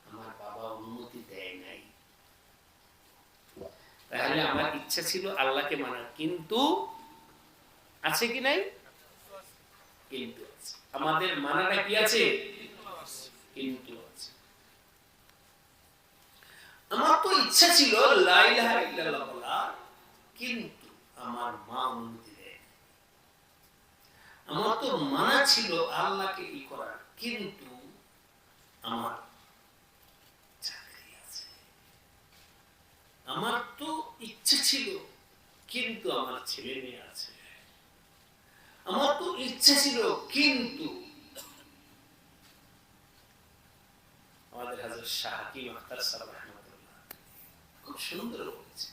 আমার বাবা অনুমতি দেয় নাই। তাহলে আমার ইচ্ছা ছিল আল্লাহকে মানার, কিন্তু আছে কি নাই? কিন্তু আছে। আমাদের মানাটা কি আছে? কিন্তু আছে। আমার তো ইচ্ছা ছিল লা ইলাহা ইল্লাল্লাহ বলা, কিন্তু আমার মা অনুমতি দেয়। আমার তো মানা ছিল আল্লাহকে ই করার, কিন্তু আমার চাকরি আছে। আমার তো ইচ্ছা ছিল কিন্তু আমার ছেলে মেয়ে আছে। আমার তো ইচ্ছা ছিল কিন্তু আমাদের হযরত শাহ হাকিম আখতার সাহেব রাহমাতুল্লাহ খুব সুন্দর বলেছে,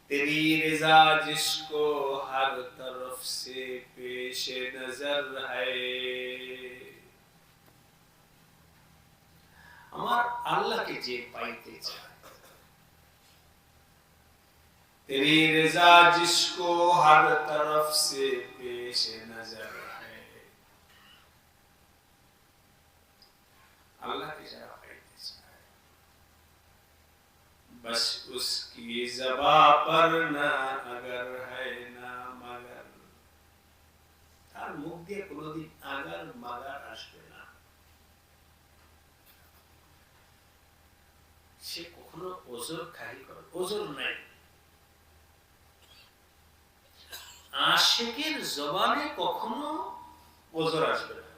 तेरी रज़ा जिसको हर तरफ से पेश नजर है। আমার আল্লাহকে যে পাইতে চায় तेरी रजा जिसको हर तरफ से पेश नजर है अल्लाह की जगह बस उसकी ज़बां पर ना अगर है ना मगर तार मुख দিয়ে কোনোদিন আগার মাগার আসবে না সে কখনো ওজর খালি করে ওজর নাই আশিকের জবানে কখনো ওজর আসবে না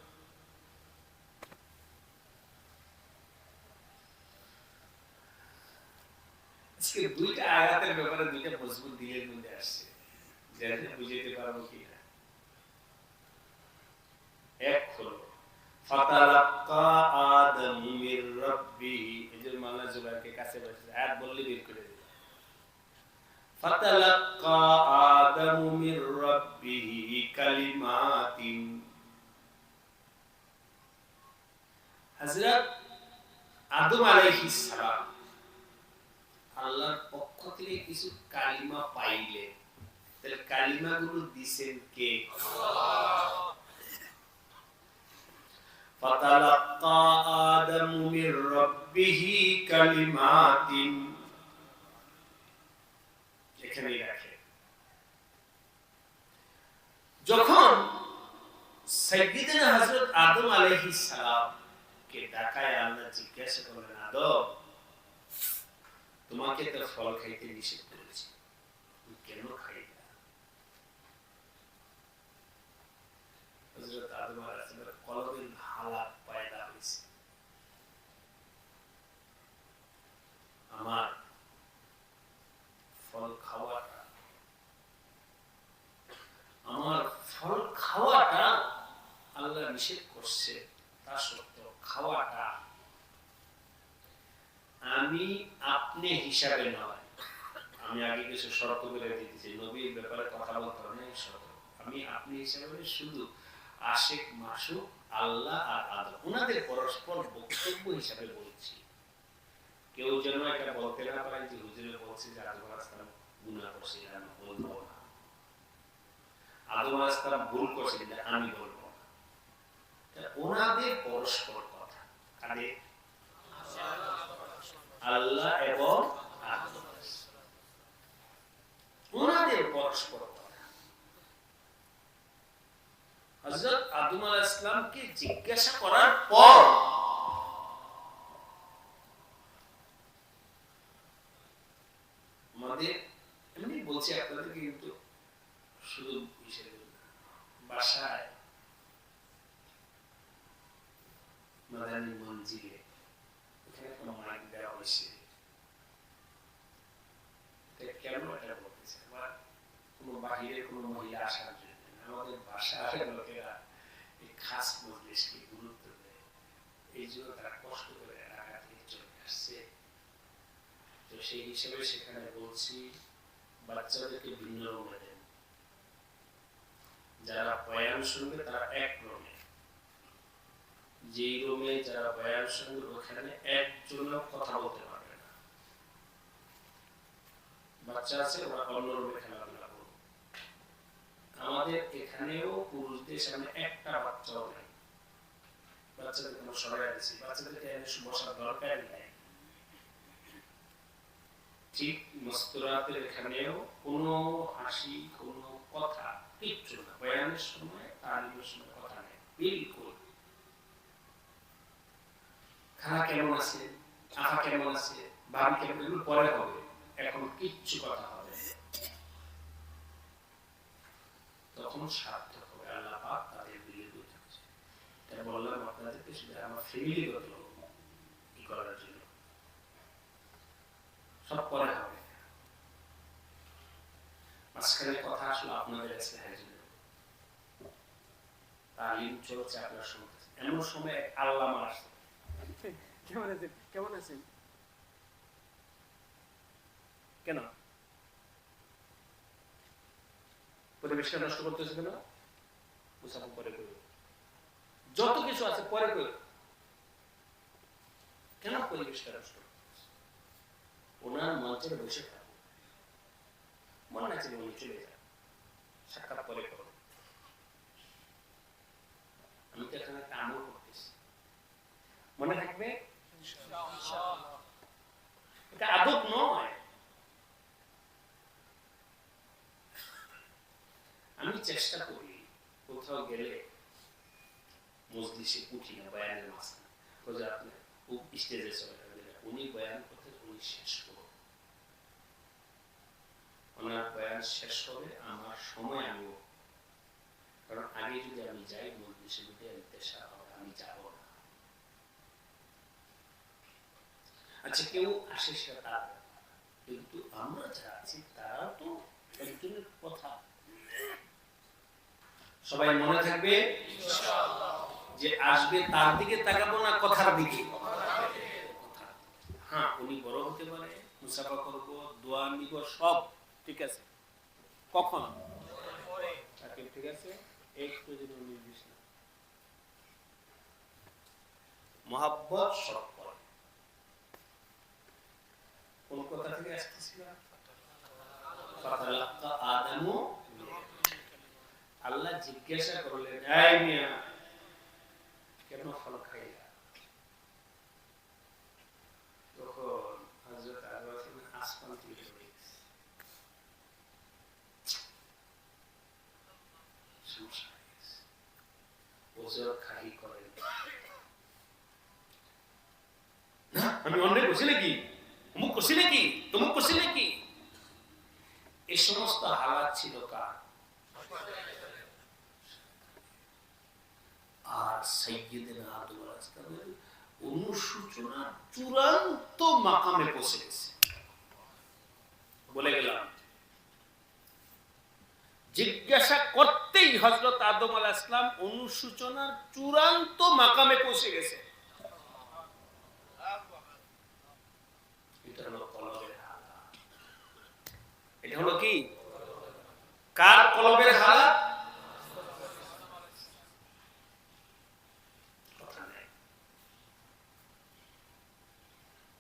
আজকে দুইটা আয়াতের ব্যাপারে দুইটা মজবুত দিলের মধ্যে আসছে যেটা বুঝাইতে পারবো কিনা এক হলো ফাতালাক্কা আদম মির রাব্বিহি এজন্য মাওলানা জুবাইরকে কাছে বসে আয়াত বললে বের করে দিল ফাতালাক্কা আদম মির রাব্বিহি কালিমাতিন হযরত আদম আলাইহিস সালাম আল্লাহর পক্ষ থেকে কিছু কালিমা পাইলে তাহলে কালিমাগুলো দিবেন কে আল্লাহ ফাতালাক্কা আদম মির রাব্বিহি কালিমাতিন এখানেই রাখে যখন সাইয়্যিদনা হযরত আদম আলাইহিস সালাম কে ডাকায় আল্লাহ জিজ্ঞাসা করলেন আদম তোমাকে তো ফল খাইতে নিষেধ করেছি তুমি কেন খাইলে হযরত আদম আলাইহিস সালামের কলবে ভালা পয়দা হইছে আমার ফল খাওয়াটা আল্লাহ নিষেধ করছে তা সত্য খাওয়াটা আমি আপনি হিসাবে নয় আমি আগে কিছু শর্ত বলে দিয়েছি নবীর ব্যাপারে কথা বলতে অনেক শর্ত আমি আপনি হিসাবে শুধু আশিক মাসুক আল্লাহ আর আদম ওনাদের পরস্পর বক্তব্য হিসাবে বলছি কেউ যেন এটা বলতে না পারে যে হুজুরে বলছে যে আদম আলাইহিস সালাম গুনাহ করছে আমি বলবো না আদম আলাইহিস সালাম ভুল করছে আমি বলবো না এটা ওনাদের পরস্পর কথা কাদের আল্লাহ এবং আদম ওনাদের পরস্পর কথা হযরত আদম আলাইহিস সালামকে জিজ্ঞাসা করার পর আমাদের এমনি বলছি আপনাদেরকে কিন্তু শুধু হিসেবে বাসায় মাদানী মঞ্জিলে এখানে কোনো মাইক দেওয়া হয়েছে কেন এটা বলতেছে আমার কোনো বাহিরে কোনো মহিলা আসার জন্য আমাদের বাসার লোকেরা এই খাস মজলিসকে গুরুত্ব দেয় এই জন্য তারা কষ্ট করে এলাকা থেকে চলে আসছে তো সেই হিসেবে সেখানে বলছি বাচ্চাদেরকে ভিন্ন রুমে দেন যারা বয়ান শুনবে তারা এক রুমে যে রুমে যারা বয়ান শুনবে ওখানে একজনও কথা বলতে পারবে না বাচ্চা আছে ওরা অন্য রুমে খেলাধুলা করবে আমাদের এখানেও পুরুষদের সামনে একটা বাচ্চাও নেই বাচ্চাদের কোনো সরাই আছে বাচ্চাদেরকে এনে বসার দরকার নেই ঠিক মস্তরাতের এখানেও কোনো হাসি কোনো কথা কিচ্ছু না বয়ানের সময় তালিমের সময় কথা নেই বিলকুল খানা কেমন আছে আহা কেমন আছে ভাবি কেমন এগুলো পরে হবে এখন কিচ্ছু কথা হবে তখন সার্থক হবে আল্লাহ পাক তাদের দিলে বুঝাচ্ছে এটা বললাম আপনাদেরকে শুধু আমার ফ্যামিলিগত কি করার জন্য সব পরে হবে মাঝখানে কথা আসলে আপনাদের কাছে তালিম চলছে আপনার শুনতেছে এমন সময় এক আল্লামা আসছে কেমন আছেন কেন পরিবেশটা নষ্ট করতেছে কেন মুসাফা পরে করবে যত কিছু আছে পরে করবে কেন পরিবেশটা নষ্ট ওনার মঞ্চে বসে থাকবে কাছে বলে চলে যান, সাক্ষাৎ পরে করো। আমি তো এখানে একটা আমল করতেছি, মনে থাকবে? এটা আদব নয়। আমি চেষ্টা করি কোথাও গেলে মজলিসে উঠি না, বয়ানের মাঝখানে খোঁজা আপনি স্টেজে চলে যাবেন, উনি বয়ান করতে উনি শেষ করুন, ওনার বয়ান শেষ হবে, আমার সময় আমি, কারণ আগে যদি আমি যাই মজলিসে যদি আমি যাব না। আচ্ছা কেউ আসে সেটা তার, কিন্তু আমরা যারা আছি তারা তো একজনের কথা সবাই মনে থাকবে যে আসবে তার দিকে তাকাবো না কথার দিকে। হ্যাঁ উনি বড় হতে পারে, মুসাফা করব, দোয়া নিব, সব ঠিক আছে, কখন ঠিক আছে, একটু যদি নির্দিশ না মহাব্বত সব করে। কোন কথা থেকে আসতেছিল? আদমু, আল্লাহ জিজ্ঞাসা করলেন, এই মিয়া কেন ফল খাইলা? তখন হযরত আদম আসমান থেকে পড়ে গেছে, সমস্যা হয়ে গেছে, ওজর খাই করেন না, আমি অন্যায় করছি নাকি, অমুক করছি নাকি, তমুক করছি নাকি, এই সমস্ত হালাত ছিল কার? আর সাইয়্যিদিনা আদম আলাইহিস সালামের অনুশোচনা চূড়ান্ত মাকামে পৌঁছে গেছে। বলে গেলাম জিজ্ঞাসা করতেই হযরত আদম আলাইহিস সালাম অনুশোচনার চূড়ান্ত মাকামে পৌঁছে গেছে। এটা হলো কলবের হালাত। এটা হলো কি? কার কলবের হালাত?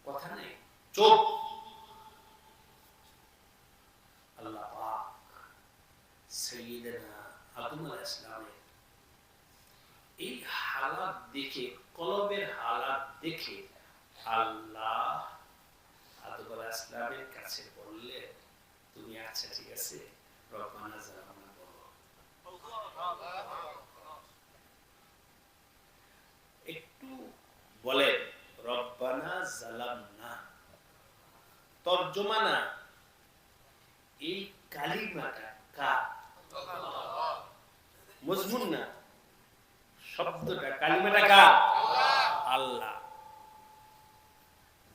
কথা নেই, চুপ। আল্লাহ পাক সাইয়্যিদিনা আদম আলাইহিস সালামের এই হালাত দেখে, কলবের হালাত দেখে আল্লাহ আদম আলাইহিস সালামের কাছে বললেন, তুমি আচ্ছা ঠিক আছে রব্বানা যালামনা বলো। একটু বলেন রব্বানা যালামনা, তরজমা না, এই কালিমাটা কার? মজমুন না, শব্দটা, কালিমাটা কার? আল্লাহ।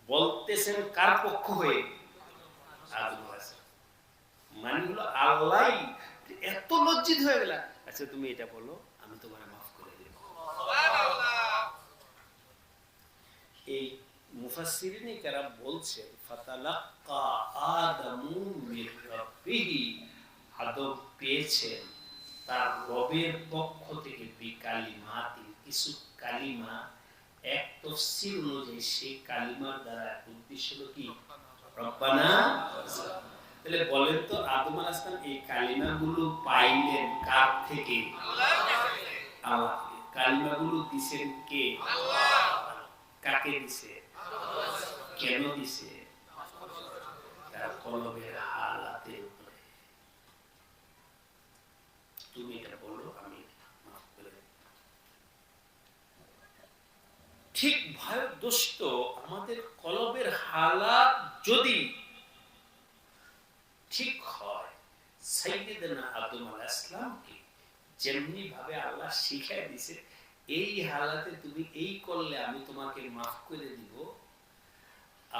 বলতেছেন কার পক্ষ হয়ে? আদম আলাইহিস সালাম। মানে হলো আল্লাহ এত লজ্জিত হয়ে গেল, আচ্ছা তুমি এটা বলো, আমি তোমার মাফ করে দেব। এই মুফাসসিরিনে কেরাম বলছেন ফাতালাক্কা আদামু মির রাব্বিহি, আদম পেয়েছেন তার রবের পক্ষ থেকে বিকালিমাতি, কিছু কালিমা। এক তাফসীর অনুযায়ী সেই কালিমার দ্বারা উদ্দেশ্য হলো কি? রব্বানা। তাহলে বলেন তো আদম আলাইহিস সালাম এই কালিমাগুলো পাইলেন কার থেকে? আল্লাহ থেকে। কালিমাগুলো দিবেন কে? আল্লাহ। কাকে দিছে? কেন দিছে? তার কলবের হালাতের উপরে। তুমি এটা বলো, আমি মাফ করে দেব। ঠিক ভাই দোস্ত, আমাদের কলবের হালাত যদি ঠিক হয়, সাইয়্যিদিনা আদম আলাইহিস সালামকে যেমনি ভাবে আল্লাহ শিখাই দিয়েছে, এই হালাতে তুমি এই করলে আমি তোমাকে মাফ করে দিব,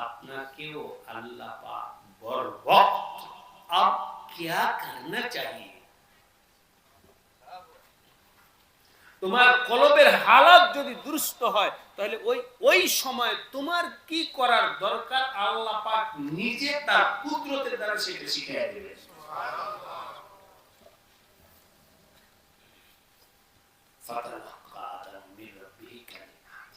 আপনাকেও আল্লাহ পাক বরওয়াক্ত আব क्या करना चाहिए, তোমার কলবের হালাত যদি দুরুস্ত হয়, তাহলে ওই সময় তোমার কি করার দরকার আল্লাহ পাক নিজে তার কুদরতের দ্বারা সেটা শিখিয়ে দেবে। সুবহানাল্লাহ। ফাতালাক্কা আদম মির রাব্বিহি কালিমাত।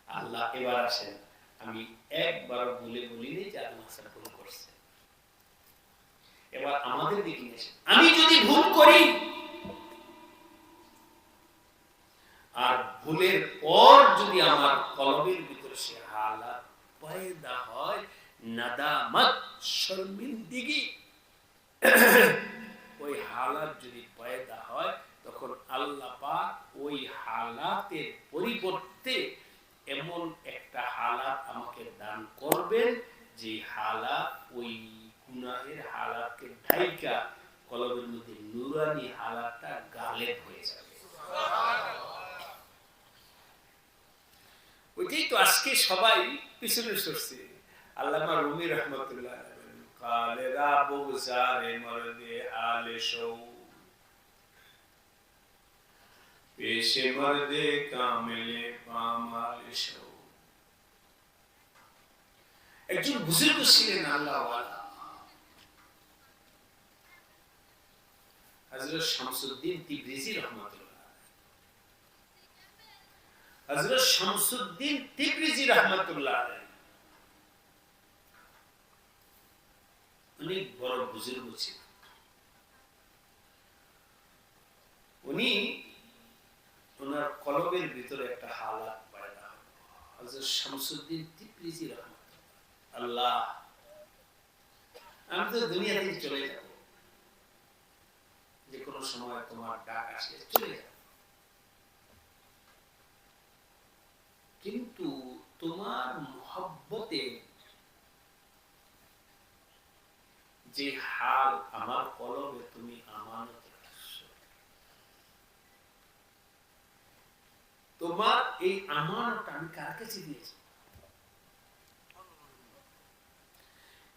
আল্লাহ এবার আসেন, আমি একবার বলিনি যে আদম হাসান ভুল করছে, এবার আমাদের দিকে এসে আমি যদি ভুল করি আর ভুলের পর যদি আমার কলবের ভিতরে সে হালাত পয়দা হয়, নাদামত, শর্মিন্দগি, ওই হালাত যদি পয়দা হয়, তখন আল্লাহ পাক ওই হালাতের পরিবর্তে এমন একটা হালাত আমাকে দান করবেন যে হালাত ওই গুনাহের হালাতকে ঢাইকা কলবের মধ্যে নুরানি হালাতটা গালেব হয়ে যাবে। ওইটাই তো আজকে সবাই পিছনে সরছে। আল্লামা রুমি রহমতুল্লাহ কালেরা বগজারে মরদে হালে শৌ পেশে মরদে কামেলে পামালে শৌ। একজন বুজুর্গ ছিলেন আল্লাহওয়ালা, হযরত শামসুদ্দিন তিবরিজি রহমাতুল্লাহ। হযরত শামসুদ্দিন তিবরিজি রহমাতুল্লাহ অনেক বড় বুজুর্গ ছিলেন। উনি ওনার কলবের ভিতরে একটা হালাত পয়দা হলো। হযরত শামসুদ্দিন তিবরিজি রহমাতুল্লাহ, আল্লাহ আমি তো দুনিয়া থেকে চলে যাব, যে কোনো সময় তোমার ডাক আসলে চলে যাব, কিন্তু তোমার মুহাব্বতে যে হাল আমার কলবে তুমি আমানত রাখছো, তোমার এই আমানত আমি কার কাছে দিয়েছি?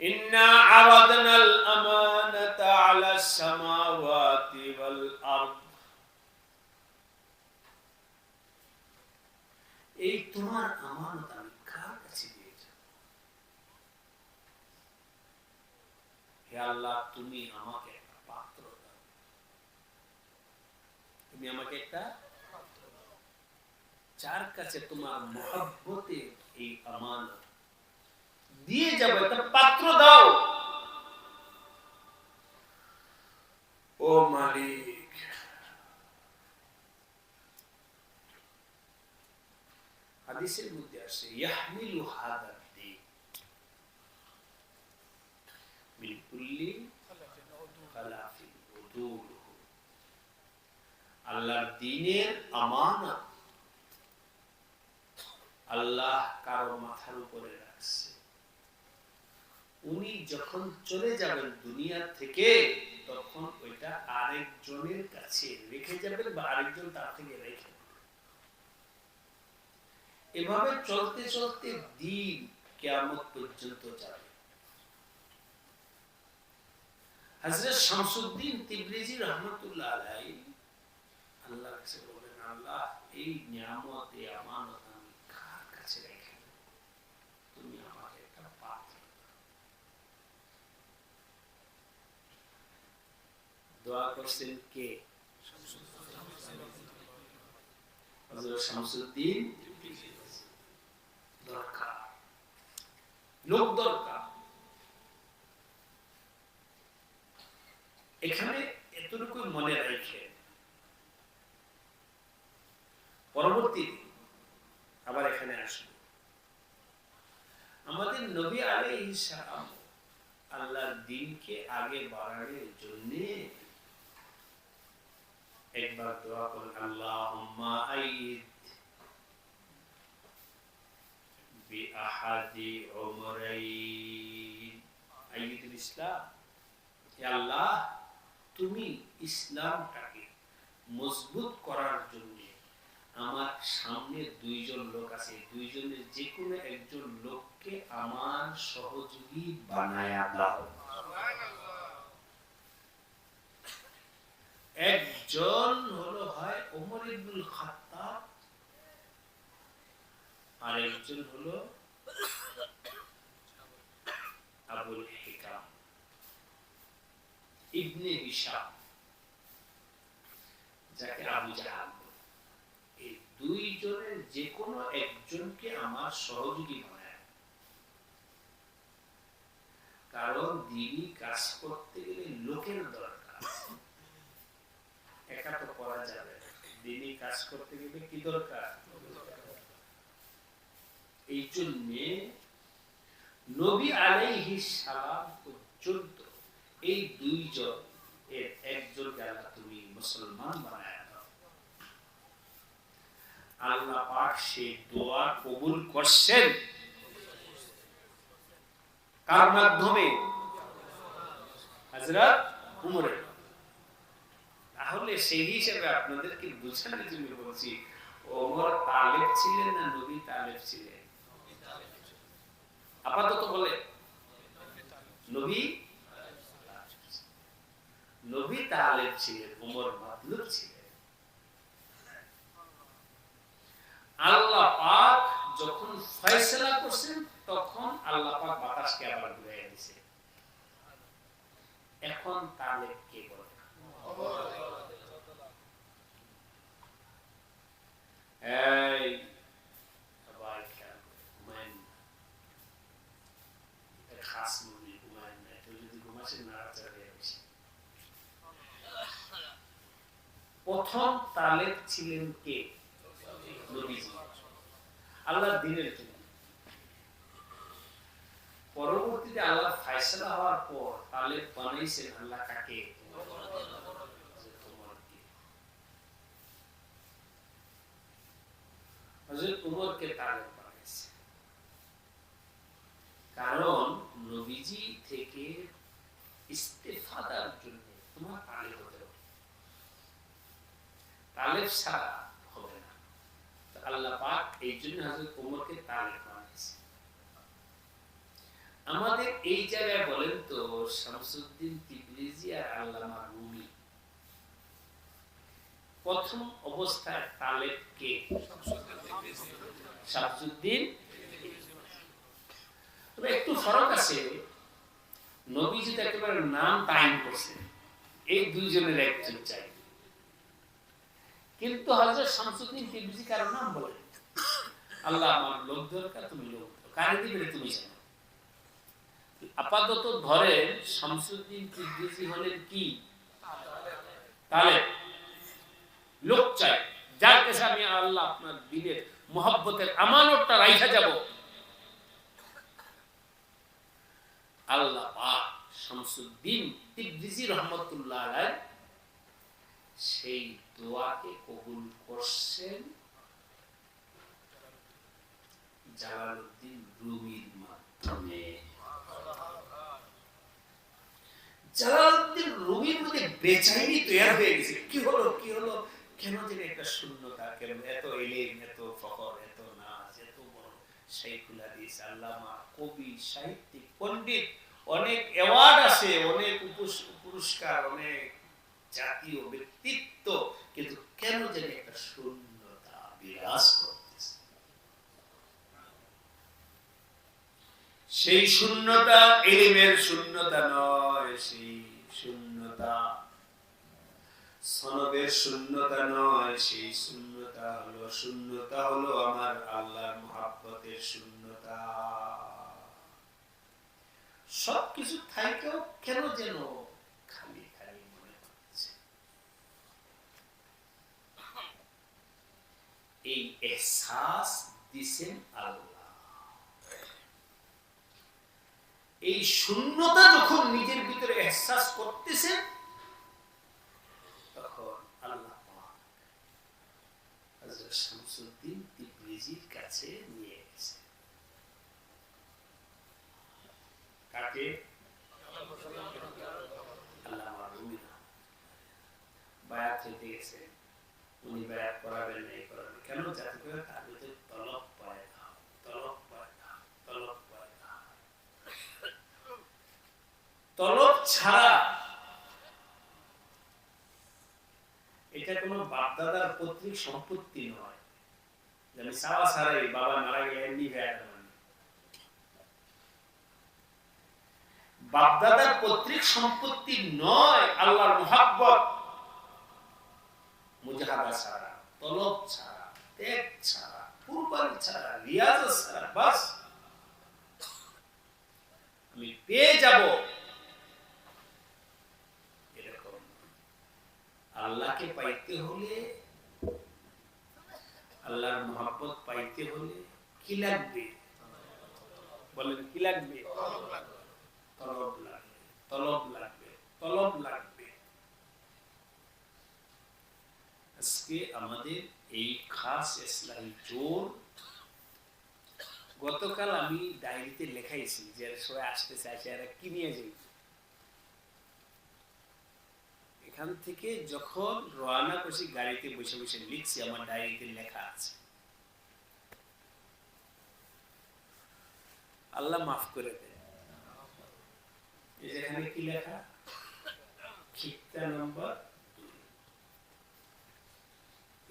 ইন্না আরাদনাল আমানাতা আলাস সামাওয়াতি ওয়াল আরদ, এই তোমার আমানত আমি কার কাছে দিয়েছি? হে আল্লাহ, তুমি আমাকে একটা পাত্র দাও, তুমি আমাকে একটা পাত্র দাও, যার কাছে তোমার মুহাব্বতে এই আমানত দিয়ে যাবো, একটা পাত্র দাও। ও মালিক, হাদিসের মধ্যে আসে ইয়াহমিলু হাদা দ্বীন মিন কুল্লি খালাফিন উদুলহু, আল্লাহর দ্বীনের আমানত আল্লাহ কারো মাথার উপরে রাখছে। উনি যখন চলে যাবেন দুনিয়া থেকে, তখন ওইটা আরেকজনের কাছে রেখে যাবেন বা আরেকজন তার থেকে রেখে, এভাবে চলতে চলতে দিন কিয়ামত পর্যন্ত যাবে। হযরত শামসুদ্দিন তিবরিজি রহমাতুল্লাহ আলাইহি আল্লাহর কাছে বলেন, আল্লাহ এই নিয়ামত, এই আমানত আমি কার কাছে রেখে দেব? তুমি আমাকে একটা পাত্র দাও। দোয়া করছেন কে? হযরত শামসুদ্দিন। দরকার, লোক দরকার। এখানে এতটুকু মনে রেখে পরবর্তী আবার এখানে আসবে। আমাদের নবী আলাইহিস সালাম আল্লাহর দ্বীনকে আগে বাড়ানোর জন্য একবার দোয়া করেন, আল্লাহুম্মা আইদ বিআহাদি উমরাইন আইদুল ইসলাম। হে আল্লাহ, তুমি ইসলামটাকে মজবুত করার জন্য আমার সামনে দুইজন লোক আছে, দুইজনের যে কোনো একজন লোককে আমার সহযোগী বানায়া দাও। একজন হলো হয় ওমর ইবনুল খাত্তাব, আর একজন হলো আবুল হিকাম ইবনে হিশাম, যাকে আবু জাহাল। এই দুইজনের যে কোনো একজনকে আমার সহযোগী বানায়। কারণ দিনই কাজ করতে গেলে লোকের দরকার, একা তো করা যাবে না। দিনই কাজ করতে গেলে কি দরকার? এই জন্যে নবী আলাইহিস সালাম পর্যন্ত এই দুইজন এর একজনকে আল্লাহ তুমি মুসলমান বানায় দাও। আল্লাহ পাক সেই দোয়া কবুল করছেন কার মাধ্যমে? হযরত উমর। তাহলে সেই হিসেবে আপনাদেরকে বোঝানোর জন্য বলছি, ওমর তালেব ছিলেন না নবী তালেব ছিলেন? আপাতত বলে নবী নবী তালেব ছিলেন, ওমর মাতলুব ছিলেন। আল্লাহ পাক যখন ফয়সালা করছেন তখন আল্লাহ পাক বাতাসকে আবার ঘুরিয়ে দিয়েছে। এখন তালেব কে বলে? এই সবাই খেয়াল করে ঘুমায়েন না, খাস মুভি ঘুমায়েন না, কেউ যদি ঘুমাচ্ছেন নাড়াচাড়া হয়ে গেছে। প্রথম তালেব ছিলেন কে? নবীজি, আল্লাহর দ্বীনের জন্য। পরবর্তীতে আল্লাহ ফয়সালা হওয়ার পর তালেব বানাইছেন আল্লাহ কাকে? হযরত উমরকে তালেব বানাইছে। কারণ নবীজি থেকে ইস্তেফাদার জন্য তোমার তালেব হতে হবে, তালেব ছাড়া হবে না। আল্লাহ পাক এই জন্য হযরত উমরকে তালেব বানাইছে। আমাদের এই জায়গায় বলেন তো, শামসুদ্দিন তিবরিজি আর আল্লামা রুমি প্রথম অবস্থায় তালেব কে? শামসুদ্দিন। তবে একটু ফরক আছে, নবীজি তো একেবারে নাম তাইন করছে, এই দুইজনের একজন চাই। কিন্তু হযরত শামসুদ্দিন তিবরিজি কারো নাম বলে, আল্লাহ আমার লোক দরকার, তুমি লোক কারে দিবে তুমি জানো। আপাতত ধরেন শামসুদ্দিন তিবরিজি হলেন কি? তালেব, লোক চাই, যার কাছে আমি আল্লাহ আপনার দিনের মুহাব্বতের আমানতটা রাইখা যাব। আল্লাহ পাক শামসুদ্দিন তিবরিজি রহমাতুল্লাহ আলাইহি সেই দোয়াকে কবুল করছেন জালালউদ্দিন রুমির মাধ্যমে। জালালউদ্দিন রুমির মধ্যে বেচাইনি তৈরি হয়ে গেছে। কি হলো কেন যেন একটা শূন্যতা, কেন এত ইলম, এত ফখর, এত নাজ, এত বড় শাইখুল হাদিস, আল্লামা, কবি, সাহিত্যিক, পণ্ডিত, অনেক অ্যাওয়ার্ড আছে, অনেক পুরস্কার, অনেক জাতীয় ব্যক্তিত্ব, কিন্তু কেন যেন একটা শূন্যতা বিরাজ করতেছে। সেই শূন্যতা ইলমের শূন্যতা নয়, সেই শূন্যতা সনদের শূন্যতা নয়, সেই শূন্যতা হলো আমার আল্লাহর মুহাব্বতের শূন্যতা। সবকিছু থাইকেও কেন যেন খালি খালি মনে হচ্ছে। এই এহসাস দিছেন আল্লাহ। এই শূন্যতা যখন নিজের ভিতরে এহসাস করতেছেন, তখন আল্লাহ পাক হযরত শামসুদ্দিন তিবরিজির কাছে নিয়ে গেছে। কাকে? আল্লামা রুমি বায়াত হইতে গেছে। উনি বায়াত করাবেন না, এই করাবেন কেন? যাতে করে তার ভিতরে তলব পায় না, তলব পায় না, তলব পায় না। তলব ছাড়া এটা কোনো বাপদাদার পৈতৃক সম্পত্তি নয়। আমি চাওয়া ছাড়াই বাবা মারা গেলে এমনি ভেড়া, বাপদাদার পৈতৃক সম্পত্তি নয়। আল্লাহর মুহাব্বত মুজাহাদা ছাড়া, তলব ছাড়া, ত্যাগ ছাড়া, কুরবানি ছাড়া, রিয়াজত ছাড়া, বাস আমি পেয়ে যাব, এরকম। আল্লাহকে পাইতে হলে, আল্লাহর মহব্বত পাইতে হলে কি লাগবে? বলেন কি লাগবে? তলব লাগবে, তলব লাগবে, তলব লাগবে। আজকে আমাদের এই খাস ইসলামী জোর, গতকাল আমি ডায়েরিতে লেখাইছি যে সবাই আসতে চাইছে, এরা কি নিয়ে যাই। এখান থেকে যখন রওনা করছি গাড়িতে বসে বসে লিখছি, আমার ডায়েরিতে লেখা আছে। আল্লাহ মাফ করে দেন। যেখানে কি লেখা, খিত্তা নম্বর 2।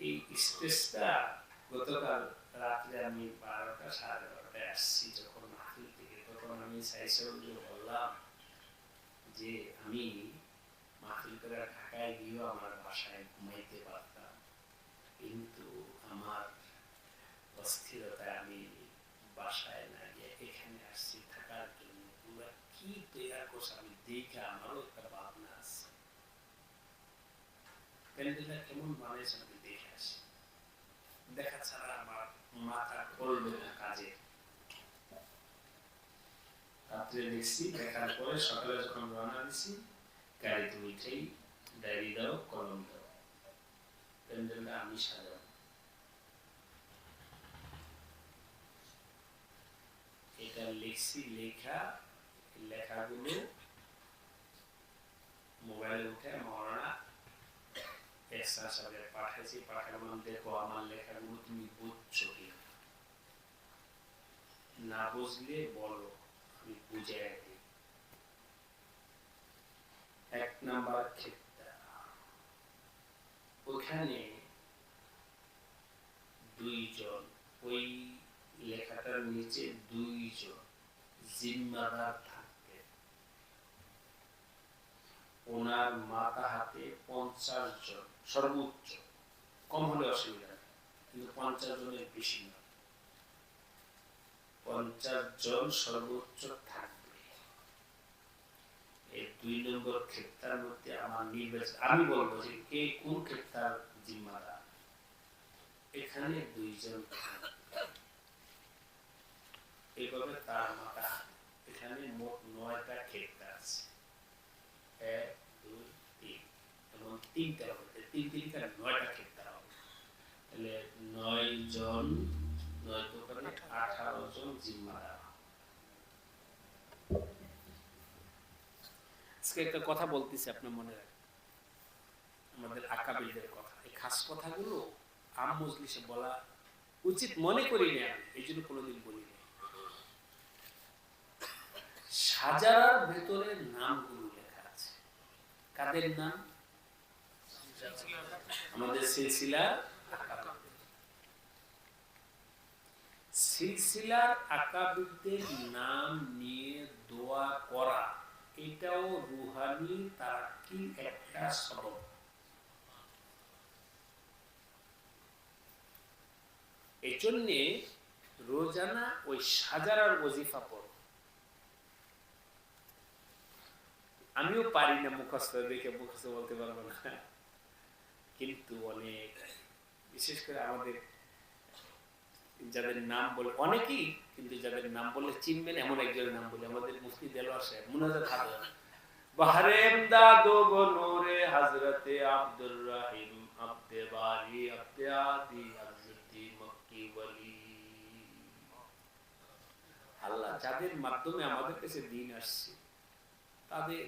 এই স্পেসটা গতকাল রাত্রে আমি 12টা 12:30 আসছি যখন মাহফিল থেকে, তখন আমি সাইসরকে বললাম যে আমি মাহফিল করে ঢাকায় গিয়েও আমার বাসায় ঘুমাইতে পারতাম, কিন্তু আমার অস্থিরতায় আমি বাসায় না গিয়ে এখানে আসছি থাকার জন্য। তোমরা কি তৈরি করছো আমি দেখে আমারও একটা ভাবনা আছে, প্যান্ডেলটা কেমন বানাইছে আমি দেখে আসি। দেখা ছাড়া আমার মাথা করবে না কাজে। রাত্রে দেখছি, দেখার পরে সকালে যখন রওনা দিছি গাড়িতে উঠেই ডায়েরি দাও, কলম দাও, প্যান্ডেলটা আমি সাজাবো। এটা লিখছি, লেখাগুলো মোবাইলে উঠে মৌলানা এহসান সাহেবের পাঠাইছি। পাঠালাম, দেখো আমার লেখাগুলো তুমি বুঝছো কি না, বুঝলে বলো, আমি বুঝাই দিই। 1 নাম্বার ক্ষেত্রে ওখানে 2 জন, ওই লেখাটার নিচে 2 জন জিম্মাদার থাকবে। ওনার মাথা হাতে 50 জন সর্বোচ্চ, কম হলে অসুবিধা, কিন্তু 50 জনের বেশি না, 50 জন সর্বোচ্চ থাকবে। এই 2 নম্বর ক্ষেত্রের মধ্যে আমার নির্বাচন, আমি বলবো যে কে কোন ক্ষেত্রের জিম্মাদার। এখানে 2 জন থাকবে, এইভাবে তার মাথা, এখানে মোট 9টা ক্ষেত্র আছে। 1 2 3 এবং 3টা হতে 3 3টা 9টা ক্ষেত্র হবে। তাহলে 9 জন, 9 দোকানে 18 জন জিম্মাদার। আজকে একটা কথা বলতেছি, আপনার মনে রাখবেন, আমাদের আকাবিরদের কথা। এই খাস কথাগুলো আম মজলিসে বলা উচিত মনে করি না, এই জন্য কোনোদিন বলি না। সাজারার ভেতরে নামগুলো লেখা আছে। কাদের নাম? আমাদের সিলসিলার আকাবিরদের নাম নিয়ে দোয়া করা, এটাও রুহানি তারাক্কির একটা সবব। এই জন্যে রোজানা ওই সাজারার ওজিফা পড়। আমিও পারি না মুখস্থ, দেখে মুখস্থ বলতে পারবো না, কিন্তু অনেক, বিশেষ করে আমাদের যাদের নাম বলে অনেকেই, কিন্তু যাদের নাম বলে চিনবেন এমন একজনের নাম বলে, আমাদের মুফতি দেলোয়ার সাহেব, মুনাজাত হাজার বাহরে ইমদাদ ও নূরে হযরতে আব্দুর রহিম আব্দে বারি আব্দে আদি হযরতি মক্কি ওয়ালি। আল্লাহ যাদের মাধ্যমে আমাদের কাছে দ্বীন আসছে, তাদের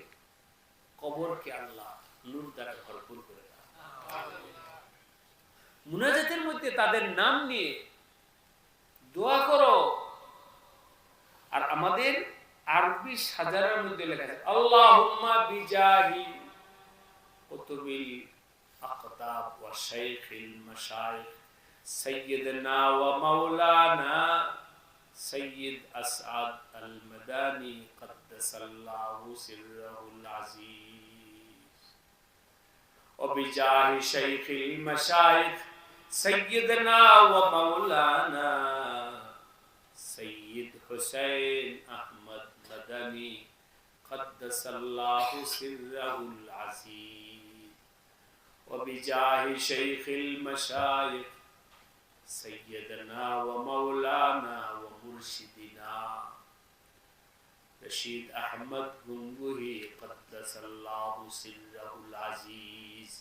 কবরকে আল্লাহ নূর দ্বারা ভরপুর করে দাও। মুনাজাতের মধ্যে তাদের নাম নিয়ে দোয়া করো। আর আমাদের আরবি সাজারার মধ্যে লেখা আছে আল্লাহুম্মা বিজাহি কুতুবিল আকতাব ওয়া শাইখিল মাশাইখ সাইয়্যিদনা ওয়া মাওলানা সাইয়্যিদ আসআদ আল মাদানী قدسallahu সিররুল আজিজ ওয়া বিজাহি শাইখিল মাশাইখ সাইয়্যিদনা ওয়া মাওলানা সৈয়দ হুসাইন আহমদ المدني قدس الله سره العزيز وبجاه شيخ المشايخ سيدنا ومولانا ومرشدنا رشيد أحمد غنگوهي قدس الله سره العزيز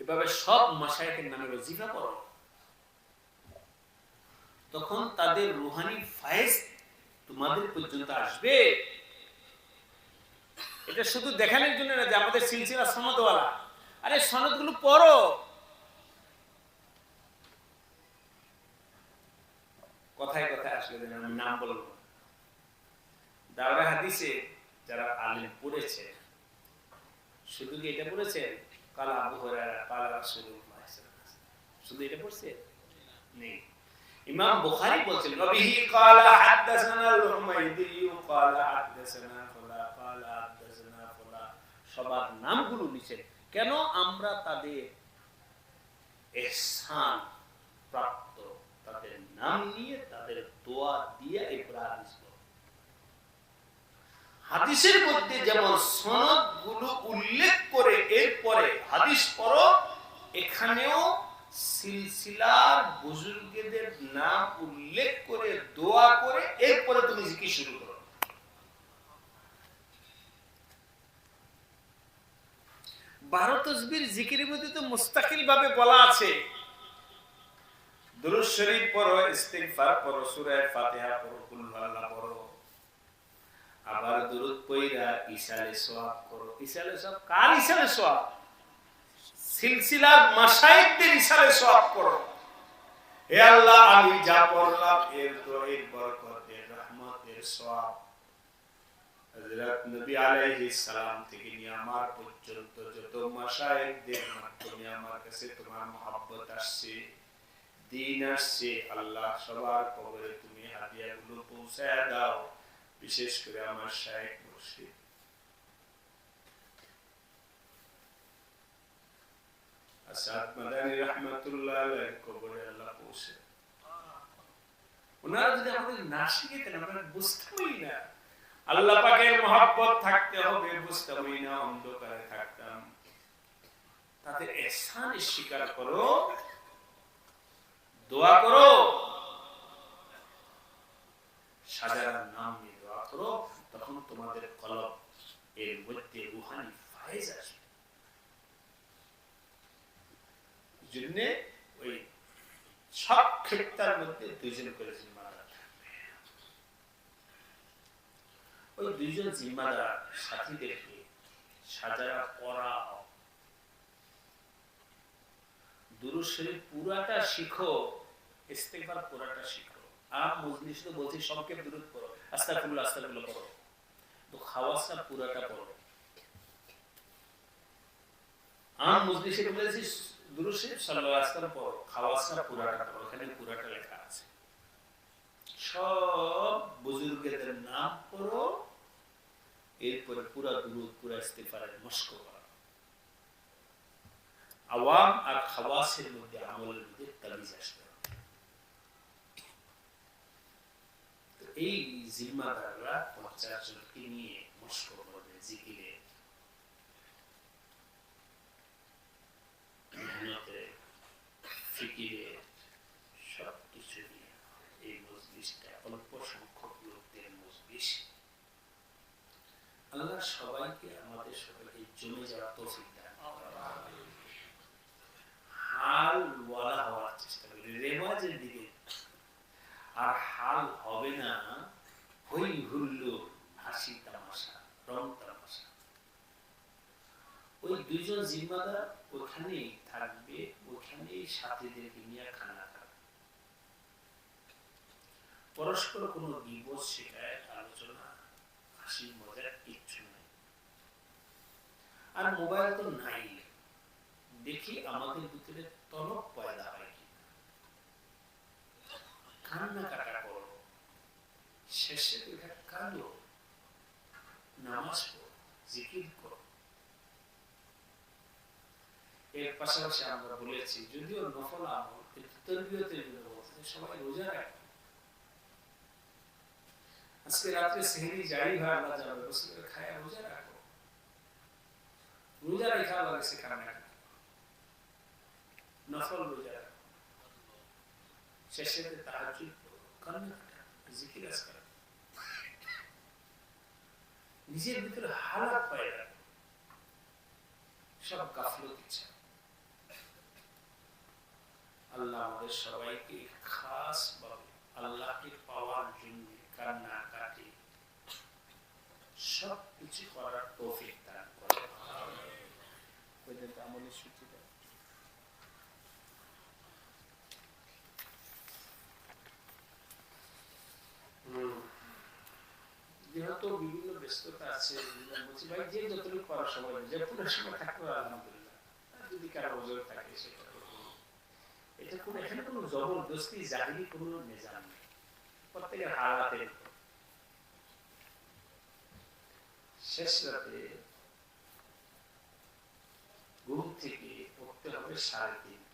এভাবে সব মাশায়েখের নামে ওয়াজিফা করো, তখন তাদের রূহানি ফায়েজ তোমাদের পর্যন্ত আসবে। এটা শুধু দেখানোর জন্য না যে আমাদের সিলসিলা সনদওয়ালা, আরে সনদগুলো পড়ো। কথায় কথায় আসলে আমি নাম বলবো, দাওরা হাদিসে যারা আলেম পড়েছে শুধু কি এটা পড়েছে কালা আবু হুরায়রা কালা রাসূলুল্লাহ শুধু এটা পড়ছে নেই। ইমাম বুখারী বলেছেন নবীহি কালা হাদাসানা আল-হুমাইদি কালা হাদাসানা ফুলা কালা হাদাসানা ফুলা, সবার নামগুলো নিচে। কেন? আমরা তাদের ইহসান প্রাপ্ত, তাদের নাম নিয়ে তাদের দোয়া দিয়ে এই হাদিস। হাদিসের মধ্যে যেমন সনদগুলো উল্লেখ করে এরপরে হাদিস পড়ো, এখানেও সিলসিলার বুজুর্গদের নাম উল্লেখ করে দোয়া করে এরপরে তুমি জিকির শুরু করো। 12 তাসবির জিকিরের মধ্যে তো মুস্তাকিল ভাবে বলা আছে, দুরূদ শরীফ পড়ো, ইস্তিগফার পড়ো, সূরা ফাতিহা পড়ো, কুল হুয়াল্লাহ পড়ো, আবার দুরূদ পড়া ইসালে সওয়াব করো। ইসালে সওয়াব কার ইসালে সওয়াব? সিলসিলার মাশায়েখদের ইসালে সওয়াব করো। হে আল্লাহ, আমি যা পড়লাম এর দোয়ের বরকতের রহমতের সওয়াব হযরত নবী আলাইহিস সালাম থেকে নিয়ে আমার পর্যন্ত যত মাশায়েখদের মাধ্যমে আমার কাছে তোমার মহব্বত আসছে, দ্বীন আসছে, আল্লাহ সবার কবরে তুমি হাদিয়াগুলো পৌঁছায় দাও। বিশেষ করে আমার শায়েখ মুর্শিদ আসাদ মাদানী রাহমাতুল্লাহ আলাইহির কবরে আল্লাহ পৌঁছে। ওনারা যদি আমাদের না শিখাতেন আমরা বুঝতামই না। আল্লাহ পাকের মহব্বত থাকতে হবে, বুঝতামই না, অন্ধকারে থাকতাম। তাদের ইহসান স্বীকার করো, দোয়া করো, সাজারার নাম নিয়ে দোয়া করো, তখন তোমাদের কলব এর মধ্যে রূহানি ফায়েজ আসবে। জন্য ওই সব ক্ষেত্রের মধ্যে দুইজন করে জিম্মাদার থাকবে। ওই দুইজন জিম্মাদার সাথীদেরকে সাজারা পড়া, দুরূদ শরীফ পুরাটা শিখো, ইস্তিগফার পুরাটা শিখো। আম মজলিস তো বলছি সংক্ষেপ দুরূদ পড়ো, আস্তাগফিরুল্লাহ আস্তাগফিরুল্লাহ পড়ো, তো খাওয়াসটা পুরাটা পড়ো। আম মজলিসে বলেছি দুরূদ শরীফ সাল্লাল্লাহু আলাইহি ওয়াসাল্লাম পড়ো, খাওয়াসটা পুরাটা পড়ো, এখানে পুরাটা লেখা আছে। সব বুজুর্গদের নাম পড়ো, এরপরে পুরা দুরূদ পুরা ইস্তিগফারের মশক করো। আওয়াম আর খাওয়াসের মধ্যে আমলের মধ্যে তাবিজ আসবে। এই জিম্মাদাররা 50 জনকে নিয়ে মশক করবে জিকিরে, মেহনতে, ফিকিরে, সব কিছু নিয়ে। এই মজলিসটা অল্প সংখ্যক লোকদের মজলিস। আল্লাহ সবাইকে আমাদের সবাইকে জমে যাওয়ার তৌফিক দান করুন। হাল ওয়ালা হওয়ার চেষ্টা করি, রেওয়াজের দিকে। আর হাল হবে না হই হুল্লোড়, হাসি তামাশা, রং তামাশা। ওই দুইজন জিম্মাদার ওখানেই থাকবে, ওখানেই সাথীদেরকে নিয়ে খানা খাবে। পরস্পর কোনো গীবত, শিকায়ত, আলোচনা, হাসি মজার কিচ্ছু নাই। আর মোবাইল তো নাই, দেখি আমাদের ভিতরে তলব পয়দা হয় কি, কান্না কাটা করো, শেষে এটা কাঁদো, নামাজ পড়ো, জিকির করো। এর পাশাপাশি আমরা বলেছি যদিও নফল আমল, কিন্তু তারবিয়তের জন্য সবাই রোজা রাখে। আজকে রাত্রে সেহরি যাই হয় আল্লাহ যাবে বসে খায়া রোজা রাখো, রোজা রেখা আল্লাহ সে কান্না নফল রোজা রাখো, শেষে তাহাজ্জুদ কান্না জিকির আজকার নিজের ভিতরে হালাত পায় না, সব গাফলতি ইচ্ছা। আল্লাহ আমাদের সবাইকে খাস ভাবে আল্লাহকে পাওয়ার জন্য কান্না কাটি সব কিছু করার তৌফিক দান করে। আমলের সূচি যেহেতু বিভিন্ন ব্যস্ততা আছে, বলছি ভাই যে যতটুকু করার সময় যে পুরো সময় থাকবে আলহামদুলিল্লাহ, যদি কারো ওজোর থাকে সেটা এটা কোনো এখানে কোনো জবরদস্তি জাহিরি কোনো নিজাম নেই, প্রত্যেকের হালাতের শেষ রাতে ঘুম থেকে উঠতে হবে 3:30,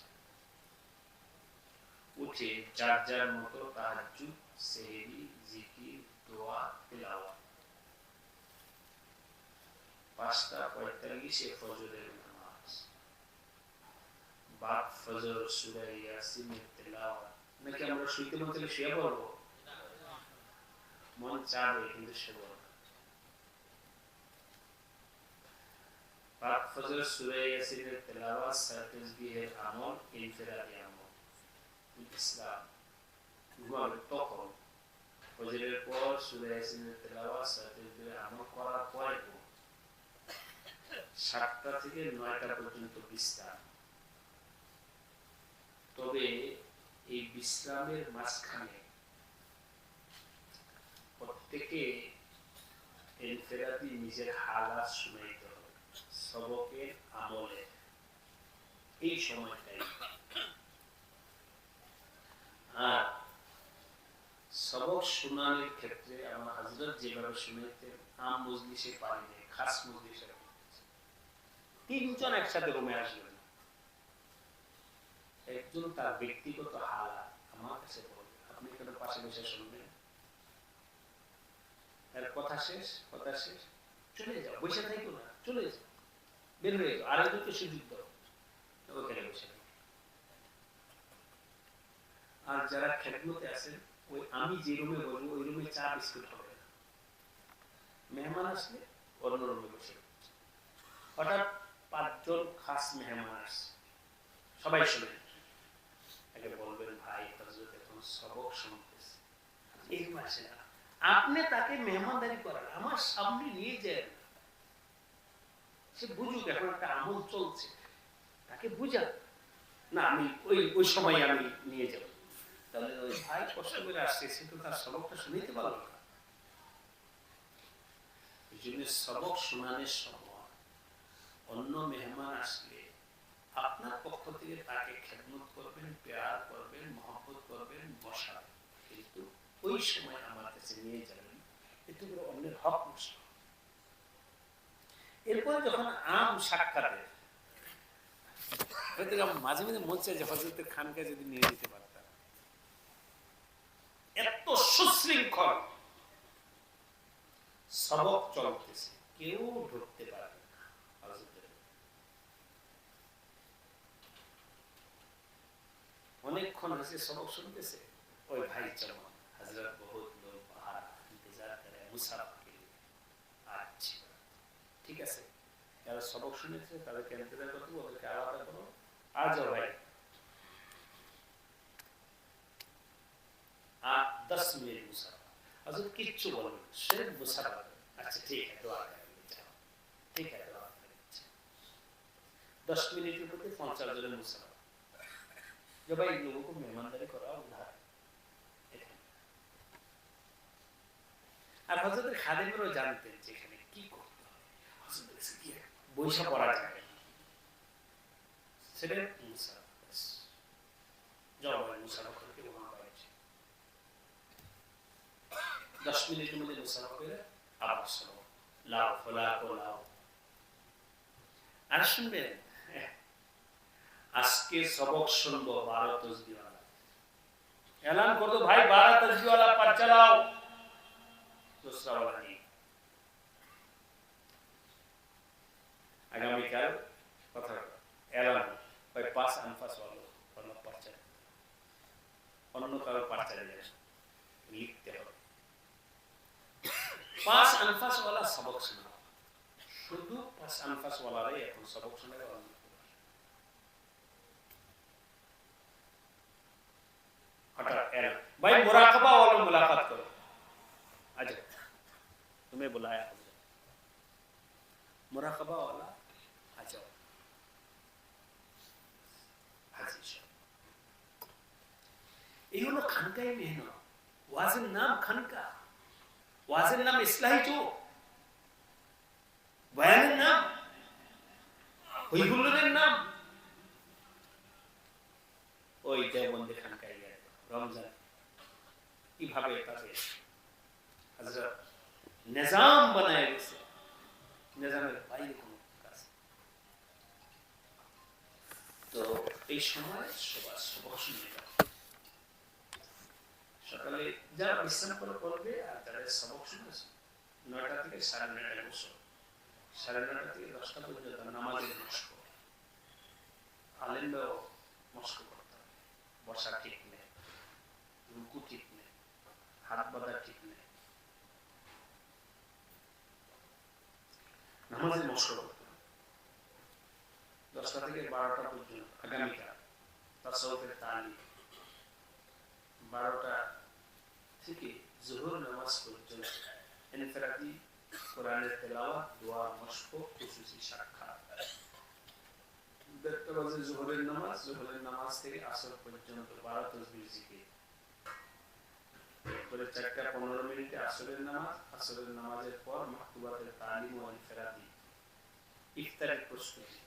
উঠে যার যার মতো তাহাজ্জুদ, সেহরি, জিকির, দোয়া, তিলাওয়াত। 5:45 ফজরের নামাজ, বাদ ফজর সূরা ইয়াসিনের তিলাওয়াত। নাকি আমরা শুইতে মন চাইলে শুয়ে পড়বো, মন চাবে কিন্তু শুয়ে পড়বো। বাদ ফজর সূরা ইয়াসিনের তিলাওয়াত, তাসবিহের আমল, ইনফিরাদি আমল। ইসলাম ঘুমাবে তখন ফজরের পর সূরা ইয়াসিনের তিলাওয়াত, তাসবিহের আমল করার পরে 7টা থেকে 9টা পর্যন্ত বিশ্রাম। তবে এই বিশ্রামের মাঝখানে প্রত্যেকে ইনফিরাদি নিজের হালাত শুনাইতে হবে, সবকের আমলে এই সময়টাই। আর সবক শুনানোর ক্ষেত্রে আমার হযরত যেভাবে শুনাইতেন, আম মজলিসে পারি নাই, খাস মজলিসে 3 জন একসাথে রুমে আসবেন, একজন তার ব্যক্তিগত হালাত আমার কাছে বলবে, আপনি কেন পাশে বসে শুনবেন, এর কথা শেষ চলে যাও, বসে থাকো না, চলে যাও, বের হয়ে যাও, আরেকজনকে সুযোগ দাও, ওখানে বসে। আর যারা খেদমতে আছেন, ওই আমি যে রুমে বসবো ওই রুমে চা বিস্কুট হবে না, মেহমান আসলে অন্য রুমে বসে। হঠাৎ 5 জন খাস মেহমান আসছে, সবাই শুনে আগে বলবেন ভাই হযরত এখন সবক শুনতেছে, এই মাসে না আপনি তাকে মেহমানদারি করেন, আমার সামনে নিয়ে যান, সে বুঝুক এখন একটা আমল চলছে, তাকে বুঝান না, আমি ওই সময় আমি নিয়ে যাব। তাহলে ওই ভাই কষ্ট করে আসছে, সে তো তার সবকটা শুনতে পারলো না। এই জন্য সবক শোনানোর সময় অন্য মেহমান আসলে আপনার পক্ষ থেকে তাকে খেদমত করবেন, প্যার করবেন, মহব্বত করবেন, বসাবেন, কিন্তু ওই সময় আমার কাছে নিয়ে যাবেন, এতে করে অন্যের হক নষ্ট। এরপরে যখন আম সাক্ষাতে মাঝে মাঝে মন চায় যে হযরতের খানকা যদি নিয়ে যেতে পারতাম, এত সুশৃঙ্খল সবক চলতেছে, কেউ ঢুকতে পারে না। অনেকক্ষণ হয়েছে সবক শুনতেছে, ওই ভাই চলো হযরত বহুত লোক বাহার ইন্তজার করে মুসাফা কে লিয়ে। আচ্ছা ঠিক আছে, যারা সবক শুনেছে তাদেরকে ইন্তজার করতে, ওদেরকে আলাদা করো, আর যাও ভাই 10 মিনিট মুসাফা। হযরত কিচ্ছু বলেন, সির্ফ মুসাফা। আচ্ছা ঠিক আছে, দোয়া করেন, যাও, ঠিক আছে, দোয়া করেন। 10 মিনিটের মধ্যে 50 জনের মুসাফা। जब भाई लोगों को मेहमानदारी कराओ उधार। আর হযরতের খাদেমরাও জানতেন যে এখানে কি করতে হবে, হযরতের সিকিয়ে বৈশা পড়া যাবে না, সেটা মুসাফা যাও ভাই মুসাফা করতে ওখানে বাইরে 10 মিনিটের মধ্যে মুসাফা করে আবার শোনো, লাও ফলা লাও। আর শুনবেন আজকে সবক শুনবো 12 তসবিহওয়ালা, এলান করো ভাই 12 তসবিহওয়ালা পাঠ চালাও। দোসরাওয়ালা নেই। আগামীকাল কথা এলাম ওই 5 আনফাসওয়ালা পার্চা, অন্য কারো পার্চা দিয়ে লিখতে হবে। 5 আনফাসওয়ালা সবক শোনা, শুধু 5 আনফাসওয়ালারাই এখন সবক শোনাবে। हटाओ एल भाई मुराकबा वालों मुलाकात करो, आ जाओ, तुम्हें बुलाया मुराकबा वाला, आ जाओ हाजिर। ये हलो खानका ही मेहनत, वाजिन नाम खानका, वाजिन नाम इस्लाही जो बयान नाम हुईगुल्लुरेर नाम ওই দেওবন্দি খানকায় গেল রমজান কিভাবে তাদের হযরত নিজাম বানায় গেছে, নিজামের বাইরে কোনো কাজ। তো এই সময় সবার সবক শুনে যাও, সকালে যারা বিশ্রাম করে পড়বে আর তাদের সবক শুনেছে 9টা থেকে 9:30 বসো, 9:30 থেকে 10টা পর্যন্ত নামাজের মশক, আলেমরাও মশক করতে হবে। বসা ঠিক নেই, রুকু ঠিক নেই, হাত বাঁধা ঠিক নেই, নামাজের মশক করতে হবে। 10টা থেকে 12টা পর্যন্ত আগামীকাল তাসাউফের তালিম, 12টা থেকে জোহর নামাজ পর্যন্ত ইনফিরাদি কোরআনের তেলাওয়াত, দোয়া, মশক, খুশুসি সাক্ষাৎ। 1:30 বাজে জোহরের নামাজ, জোহরের নামাজ থেকে আসর পর্যন্ত 12 তাসবিহ জিকির, পরে 4:15 আসরের নামাজ, আসরের নামাজের পর মাকতুবাতের তালিম ও ইনফিরাদি ইফতারের প্রস্তুতি,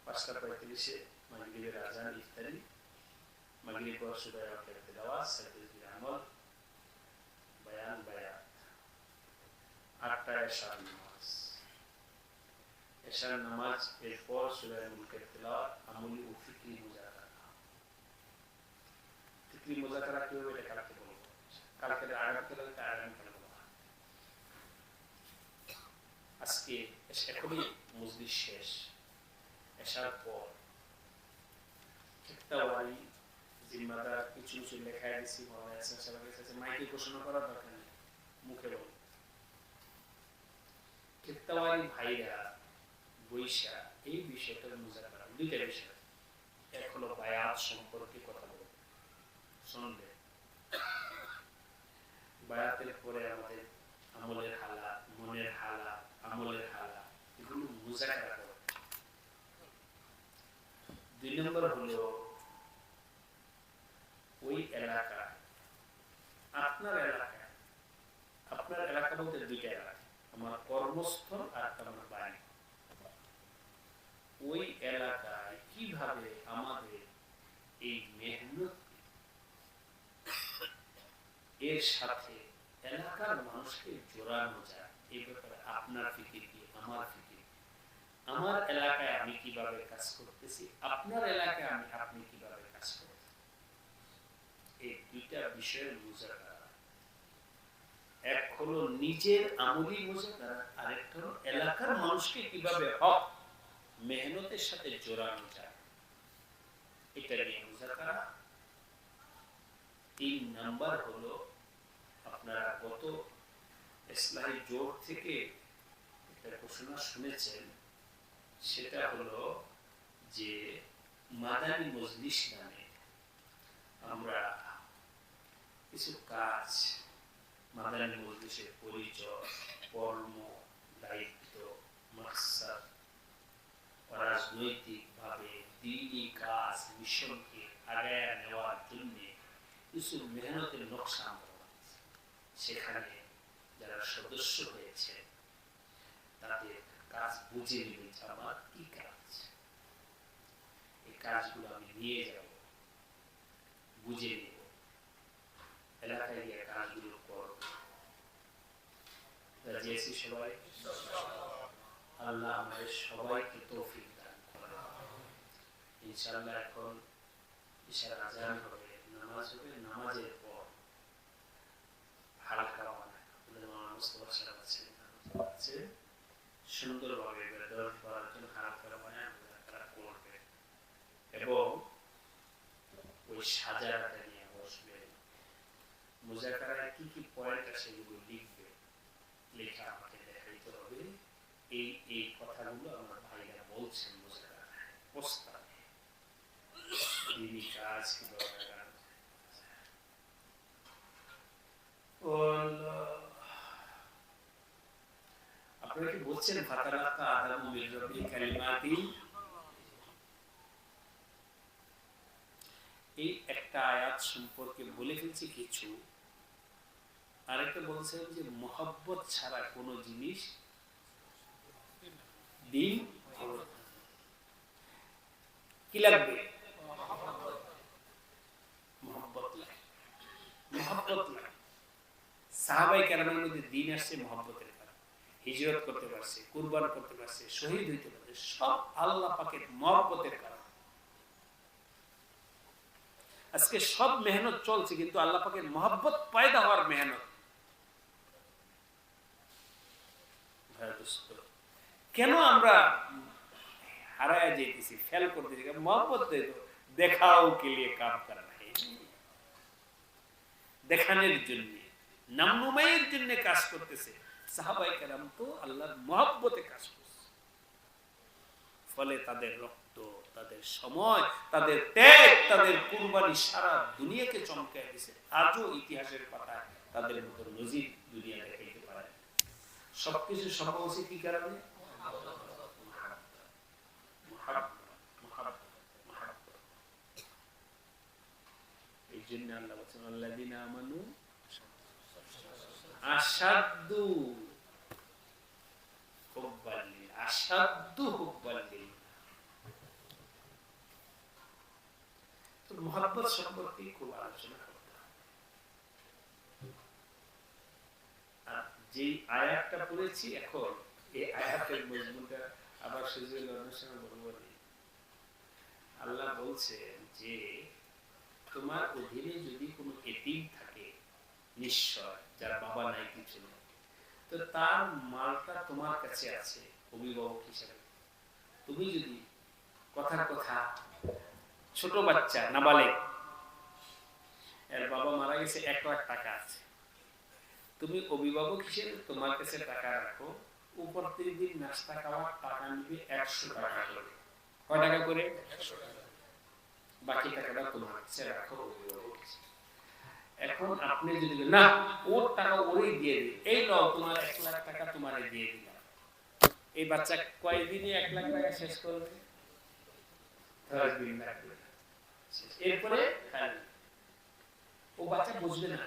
5:35 মাগরিবের আযান, ইফতারি, মাগরিব পর সুবহানাল্লাহের তেলাওয়াত, সাজদার আমল, বয়ান বায়াত, 8টায় এশার নামাজ, এশার নামাজ এরপর সূরা মুলকের তেলাওয়াত, আমলি ও ফিকরি মুযাকারা। ফিকরি মুযাকারা কি হবে এটা কালকে বলবো, কালকে আগামীকালকে আগামীকাল বলবো। আজকে এখনই মজলিস শেষ, এশার পর একটা ওয়ারি জিম্মাদার কিছু কিছু লেখায় দিছি, মনে আছে সবাই কাছে মাইকে ঘোষণা করার দরকার নেই, মুখে বল। কিত্তাওয়ারি ভাইরা বৈশা এই বিষয়টার মুযাকারা, দুইটা বিষয়, এক হলো বায়াত সম্পর্কে কথা বলবো, শুনবে বায়াতের পরে আমাদের আমলের হালাত, মনের হালাত, আমলের হালাত, এগুলো মুযাকারা করব। 2 নম্বর হলো ওই এলাকা, আপনার এলাকা বলতে 2টা এলাকা, আমার কর্মস্থল আর আমার বাড়ি। ওই এলাকায় কিভাবে আমাদের এই মেহনত এর সাথে এলাকার মানুষকে জোড়ানো যায়, এই ব্যাপারে আপনার ফিকির কি, আমার ফিকির, আমার এলাকায় আমি কিভাবে কাজ করতেছি, আপনার এলাকায় আপনি কিভাবে কাজ করতেছেন, এই দুইটা বিষয়ের মুযাকারা। এক হলো নিজের আমলি মুযাকারা, আর একটা হলো এলাকার মানুষকে কিভাবে হক মেহনতের সাথে জোড়ানো যায়, এটা নিয়ে মুযাকারা। 3 নাম্বার হলো আপনারা গত ইসলাহি জোট থেকে একটা ঘোষণা শুনেছেন, সেটা হলো যে মাদানী মজলিস নামে আমরা কিছু কাজ, মাদানী মজলিসের পরিচয়, কর্ম, দায়িত্ব, মাকসাদ, রাজনৈতিকভাবে দ্বীনি কাজ, মিশনকে আগায় নেওয়ার জন্য কিছু মেহনতের নকশা আমরা বানাচ্ছি। সেখানে যারা সদস্য হয়েছে তাদের কাজ বুঝে নেবে যে আমার কি কাজ, এই কাজগুলো আমি নিয়ে যাব, বুঝে নেব, এলাকায় গিয়ে কাজগুলো করব। রাজি আছি সবাই? আল্লাহ আমাদের সবাইকে তৌফিক দান করেন। ইনশাআল্লাহ এখন ইশার আযান হবে, নামাজ হবে, নামাজের পর হালকা সমস্ত ভাষা আছে সুন্দরভাবে 10-12 জন খারাপ করে তারা করবে এবং ওই সাজাটা নিয়ে বসবে, মুজাকারায় কি কি পয়েন্ট আছে সেগুলো লিখবে, লেখা আমাকে দেখাইতে হবে। এই কথাগুলো আমার ভাইরা বলছেন মুজাকারায় প্রস্তাবে দিনই কাজ আপনারা কি বলছেন ফাতারাকা আদামু মির রাব্বিহি কালিমাতি, এই একটা আয়াত সম্পর্কে বলে ফেলছি কিছু। আরেকটা বলছেন যে মহব্বত ছাড়া কোনো জিনিস দিন কি লাগবে, মহব্বত লাগে, মহব্বত লাগে। সাহাবায়ে কেরামের মধ্যে দিন আসছে মহব্বতের কারণে, হিজরত করতে পারছে, কুরবান করতে পারছে, শহীদ হইতে পারছে, সব আল্লাহ পাকের মহব্বতের কারণে। আজকে সব মেহনত চলছে কিন্তু আল্লাহ পাকের মহব্বত পয়দা হওয়ার মেহনত। কেন আমরা হারায় যেতেছি, ফেল করতেছি? মহব্বত দেখাও কে লিয়ে কাম করা নাই, দেখানোর জন্য, নামনুমাইয়ের জন্য কাজ করতেছে। সাহাবায়ে কেরাম তো আল্লাহর মহব্বতে কাজ করছে, ফলে তাদের রক্ত, তাদের সময়, তাদের ত্যাগ, তাদের কুরবানি সারা দুনিয়াকে চমকায় দিয়েছে। আজও ইতিহাসের পাতায় তাদের মতো নজির দুনিয়া দেখাইতে পারে। সবকিছু সম্ভব হচ্ছে কি কারণে? এই জন্য আল্লাহ বলেছেন আল্লাযীনা আমানু আশাদ্দু হুব্বান লিল্লাহ, আশাদ্দু হুব্বান লিল্লাহ। তো মহব্বত সম্পর্কে খুব আলোচনা করতে হবে। আর যে আয়াতটা পড়েছি এখন, এই আয়াতের মজমুনটা আবার সুজুল অনুষ্ঠানে বলবো। আল্লাহ বলছেন যে তোমার অধীনে যদি কোনো এতিম থাকে, নিশ্চয় যার বাবা নাই, কিছু নেই, তো তার মালটা তোমার কাছে আছে অভিভাবক হিসেবে। তুমি যদি কথার কথা ছোট বাচ্চা নাবালেগ, এর বাবা মারা গেছে, 1 লাখ টাকা আছে, তুমি অভিভাবক হিসেবে তোমার কাছে টাকা রাখো, উপর থেকে দিন নাস্তা খাওয়ার টাকা নিবে 100 টাকা করে। কয় টাকা করে? 100 টাকা। বাকি টাকাটা তোমার কাছে রাখো অভিভাবক হিসেবে। এখন আপনি যদি না, ওর টাকা ওরই দিয়ে দিই, এই নাও তোমার 1 লাখ টাকা তোমারে দিয়ে দিলাম, এই বাচ্চা কয়দিনে 1 লাখ টাকা শেষ করবে? 10 দিন লাগবে। এরপরে ও বাচ্চা বুঝবে না।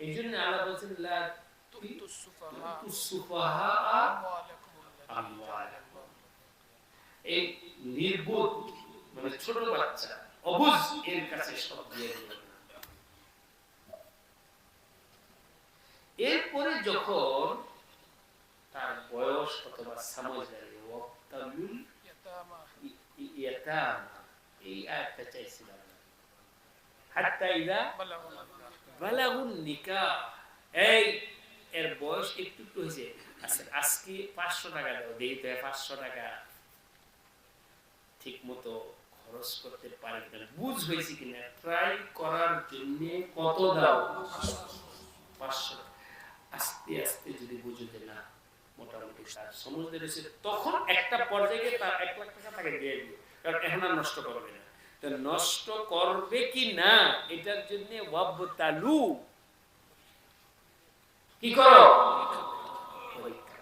এই জন্য আল্লাহ বলছেন লা তুতুস সুফাহা আমওয়ালাকুম, এই নির্বোধ মানে ছোট বাচ্চা, অবুঝ, এর কাছে সব দিয়ে দিবেন। এরপরে যখন তার বয়স অথবা সামজারি ওয়াক্তালুল ইয়াতামা, এই আয়াতটা চাইছিলাম, হাত্তা ইযা বালাগুন নিকাহ, এই এর বয়স একটু একটু হয়েছে, আজকে 500 টাকা দাও, দিতে 500 টাকা ঠিক মতো খরচ করতে পারি কিনা, বুঝ হয়েছে কিনা, ট্রাই করার জন্য কত দাও? 500। আস্তে আস্তে যদি বুঝতে না মোটামুটি তার সমঝে রয়েছে, তখন একটা পর্যায়ে তার 1 লাখ টাকা তাকে দিয়ে দিবে, কারণ এখন আর নষ্ট করবে না। তো নষ্ট করবে কি না এটার জন্য ওয়াবতালু, কি করো? পরীক্ষা।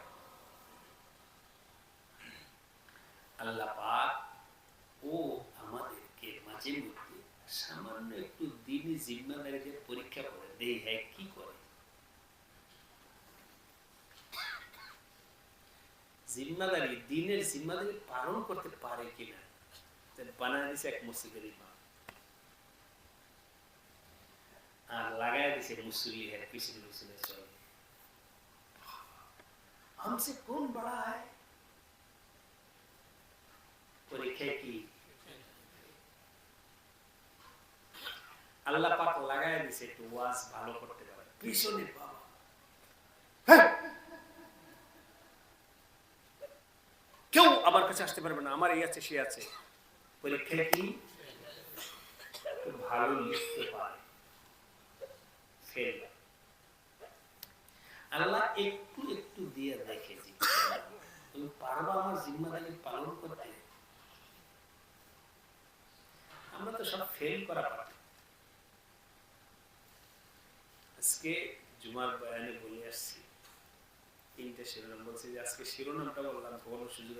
আল্লাহ পাক ও আমাদেরকে মাঝে মধ্যে সামান্য একটু দ্বীনি জিম্মাদারিদের পরীক্ষা করে দেই, হ্যাঁ কি করে, জিম্মাদারি, দ্বীনের জিম্মাদারি পালন করতে পারে কিনা। বানায় দিছে এক মসজিদের ইমাম, আর লাগায় দিছে মুসল্লি, হ্যাঁ পিছনে পিছনে চলে। हमसे कौन बड़ा है? পরীক্ষা কি? আল্লাহ পাক লাগায় দিছে একটু ওয়াজ ভালো করতে পারে, পিছনে বাবা আমার কাছে আসতে পারবে না, আমার এই আছে সে আছে। পরীক্ষা কি ভালো লিখতে পারে, ফেল। আল্লাহ একটু একটু দিয়ে দেখে যে তুমি পারবা আমার জিম্মাদারি পালন করতে। আমরা তো সব ফেল করা পারি। আজকে জুমার বয়ানে বলে আসছি তিনটা শিরোনাম, বলছি যে আজকে শিরোনামটা বললাম বড় সুযোগ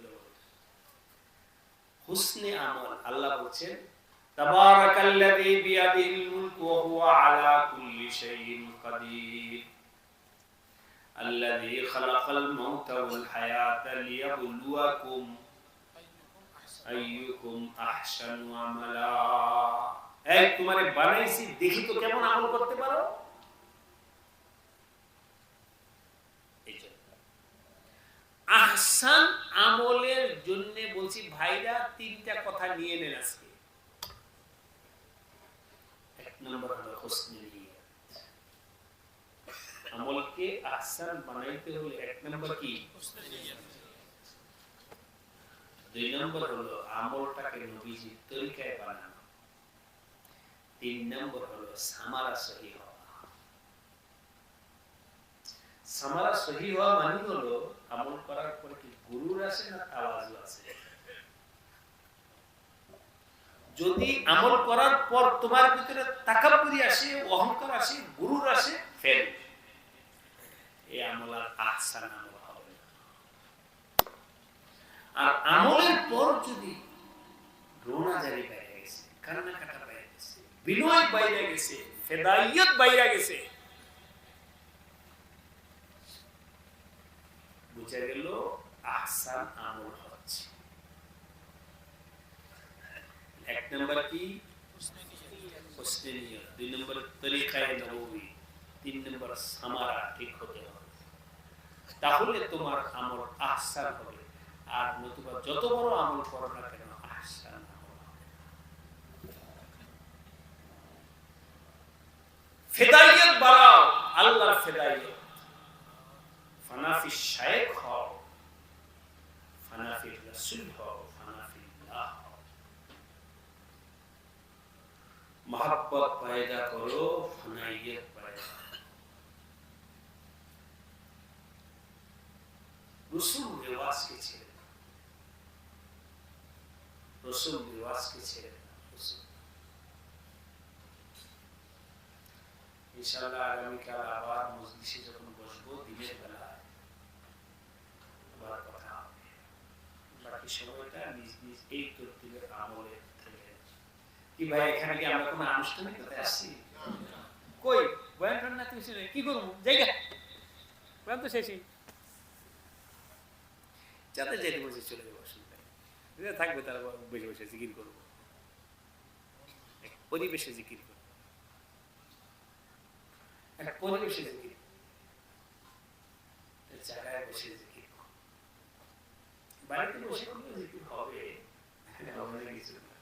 হুসনে আমল। আল্লাহ বলছেন তাবারাকাল্লাযী বিয়াদিল মুলকু ওয়া হুয়া আলা কুল্লি শাইইন কাদির আল্লাযী খালাকাল মাউতা ওয়াল হায়াতা লিয়াবলুয়াকুম আইয়ুকুম আহসানু আমালা। এই তোমারে বানাইছি দেখি তো কেমন আমল করতে পারো। আহসান আমলের জন্য বলছি ভাইরা তিনটা কথা নিয়ে নেন আজকে। এক নম্বর হলো হুসনুল নিয়ত। আমলকে আহসান বানাইতে হলে এক নম্বর কি হুসনুল নিয়ত। দুই নম্বর হলো আমলটাকে নবীজির তরিকায় বানানো। তিন নম্বর হলো সামারা সহি হওয়া। সামারা সহি হওয়া মানে হলো আমল করার পর কি গুরুর আসে না তাওয়াজু আছে। যদি আমল করার পর তোমার ভিতরে তাকাব্বুরি আসে, অহংকার আসে, গুরুর আসে, ফেল। এই আমল আর আহসান আমল হবে না। আর আমলের পর যদি রোনাজারি বাইরে গেছে, কান্নাকাটা বাইরে গেছে, বিনয় বাইরে গেছে, ফেদাইয়ত বাইরে গেছে, বুঝা গেল আহসান আমল হচ্ছে। এক নম্বর কি হুসনে নিয়ত, দুই নম্বর তরিকায়ে নববী, তিন নম্বর সামারা ঠিক হতে হবে। তাহলে তোমার আমল আহসান হবে। আর নতুবা যত বড় আমল করো না কেন আহসান আমল হবে। ফেদাইয়ত বাড়াও, আল্লাহর ফেদাইয়ত। ফানাফি শায়েখ হও, ফানাফি রাসূল হও, ফানাফি আল্লাহ হও। মোহাব্বত পয়দা করো, ফানাইয়ত পয়দা। রসুল রিওয়াজকে ছেড়ে দাও, রসুল রিওয়াজকে ছেড়ে দাও। ইনশাআল্লাহ আগামীকাল আবার মজলিসে যখন বসবো দিনের বেলা আবার কথা হবে। বাকি সময়টা নিজ নিজ এই তরতিবের আমলে থেকে। কি ভাই এখানে কি আমরা কোনো আনুষ্ঠানিকতায় আসছি? কই বয়ান করেন না তুমি, কি করবো জায়গা বয়ান তো শেষই, যাতে যেতে বসে চলে যাবো, অসুবিধা থাকবে তারা বসে বসে জিকির করবো, পরিবেশে জিকির করবো, একটা পরিবেশে জিকির, জায়গায় বসে জিকির। বাড়িতে বসে করলে জিকির হবে, হবে না কিছু না।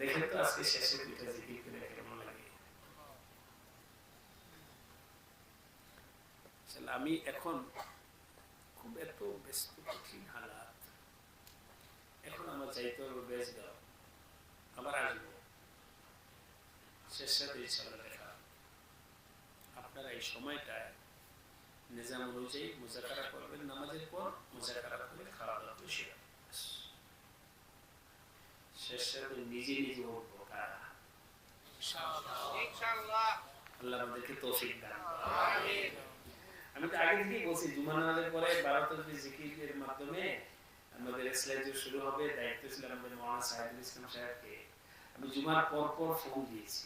দেখেন তো আজকে শেষে দুইটা জিকির করে কেমন লাগে। আমি এখন খুব এত ব্যস্ত কঠিন হালাত, এখন আমার চাইতে হবে বেশ দাও, আবার আসবো শেষ সাথে ইনশাআল্লাহ দেখা। আপনারা এই সময়টায় নিজাম অনুযায়ী মুজাকারা করবেন, নামাজের পর মুজাকারা করে খাওয়া দাওয়া করে শুয়ে শেষ সাথে নিজে নিজে উঠবো কারা ইনশাআল্লাহ। আল্লাহ আমাদেরকে তৌফিক দান করুন। আমি তো আগে থেকেই বলছি জুমা নামাজের পরে 12টি জিকিরের মাধ্যমে আমাদের স্লাইড শুরু হবে। দায়িত্ব ছিল আমাদের মাওলানা সাইদুল ইসলাম সাহেবকে। আমি জুমার পর পর ফোন দিয়েছি,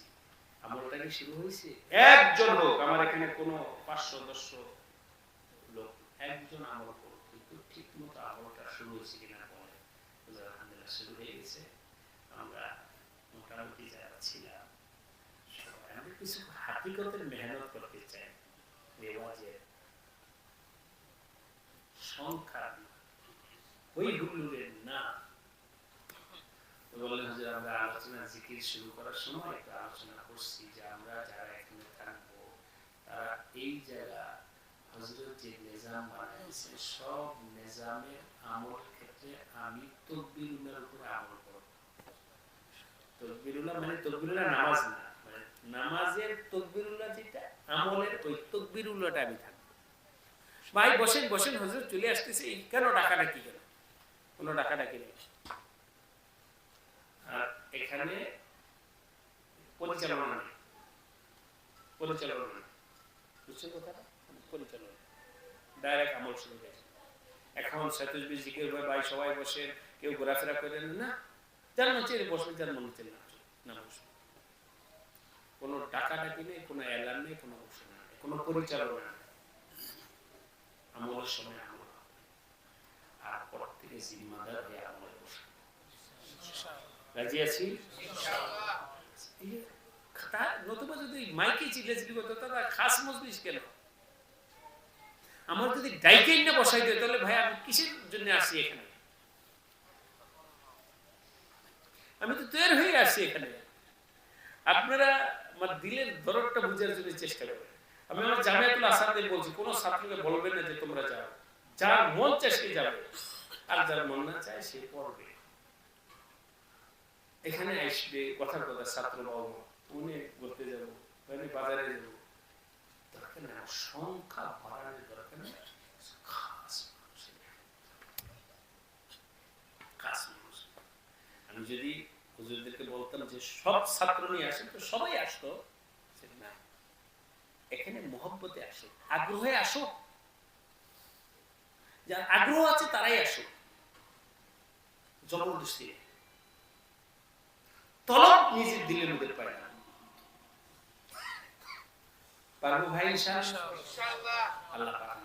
আমলটা কি শুরু হয়েছে? একজন লোক, আমার এখানে কোনো 500-1000 লোক, একজন আমল করো, কিন্তু ঠিক মতো আমলটা শুরু হয়েছে কিনা বলে। আলহামদুলিল্লাহ শুরু হয়ে গেছে। আমরা মোটামুটি যারা ছিলাম সবাই আমরা কিছু হাকিকতের মেহনত করতে চাই, রেওয়াজের সংখ্যা ওই হুল্লুরের না। বললেন যে আমরা আলোচনা জিকির শুরু করার সময় একটা আলোচনা করছি যে আমরা যারা এখানে থাকবো তারা এই জায়গা হযরত যে নিজাম বানাইছে সব নিজামের আমল ক্ষেত্রে আমি তাকবীরুল্লাহর উপরে আমল করব। তাকবীরুল্লাহ মানে তাকবীরুল্লাহ নামাজ না, মানে নামাজের তাকবীরুল্লাহ যেটা আমলের ওই তাকবীরুল্লাহটা আমি থাকবো। ভাই বসেন বসেন, হুজুর চলে আসতেছে, কেন ডাকাডাকি কেন? কোনো ডাকাডাকি নেই। আর এখানে পরিচালনা নেই, পরিচালনা নেই, বুঝছেন কথাটা? পরিচালনা ডাইরেক্ট আমল শুরু হয়েছে। এখন 37 জিকির হয়, ভাই সবাই বসে, কেউ ঘোরাফেরা করেন না, যার মন চাইলে বসবেন, যার মন চাইলে না বসবেন। কোনো ডাকাডাকি নেই, কোনো এলান নেই, কোনো ঘোষণা নেই, কোনো পরিচালনা নেই। আমলের সময় আমল হবে, আর পর থেকে জিম্মাদার হয়ে আমলে বসে। রাজি আছি ইনশাআল্লাহ। নতুবা যদি মাইকে চিল্লাচিল্লি করতো তাহলে খাস মজলিস কেন? আমার যদি ডাইকেই না বসাই দেয় তাহলে ভাই আমি কিসের জন্য আসি এখানে? আমি তো তৈরি হয়ে আসি এখানে। আপনারা আমার দিলের দরদটা বুঝার জন্য চেষ্টা করেন। আমি আমার জামিয়াতুল আসাদে বলছি, কোন ছাত্রকে বলবেন না যে তোমরা যাও, যার মন চায় সে যাবে, আর যার মন না চায় সে পড়বে। এখানে আসবে কথার কথা, ছাত্র বাবু উনি বলতে যাবো, মানে বাজারে যাবো, দরকার না, সংখ্যা বাড়ানোর দরকার নেই। আমি যদি হুজুরদেরকে বলতাম যে সব ছাত্র নিয়ে আসেন, তো সবাই আসতো না। এখানে মহব্বতে আসো, আগ্রহে আসো, যার আগ্রহ আছে তারাই আসো, জবরদস্তি তলব নিজের দিলের মধ্যে পায় না। পারবো ভাই ইনশাআল্লাহ। আল্লাহ পাক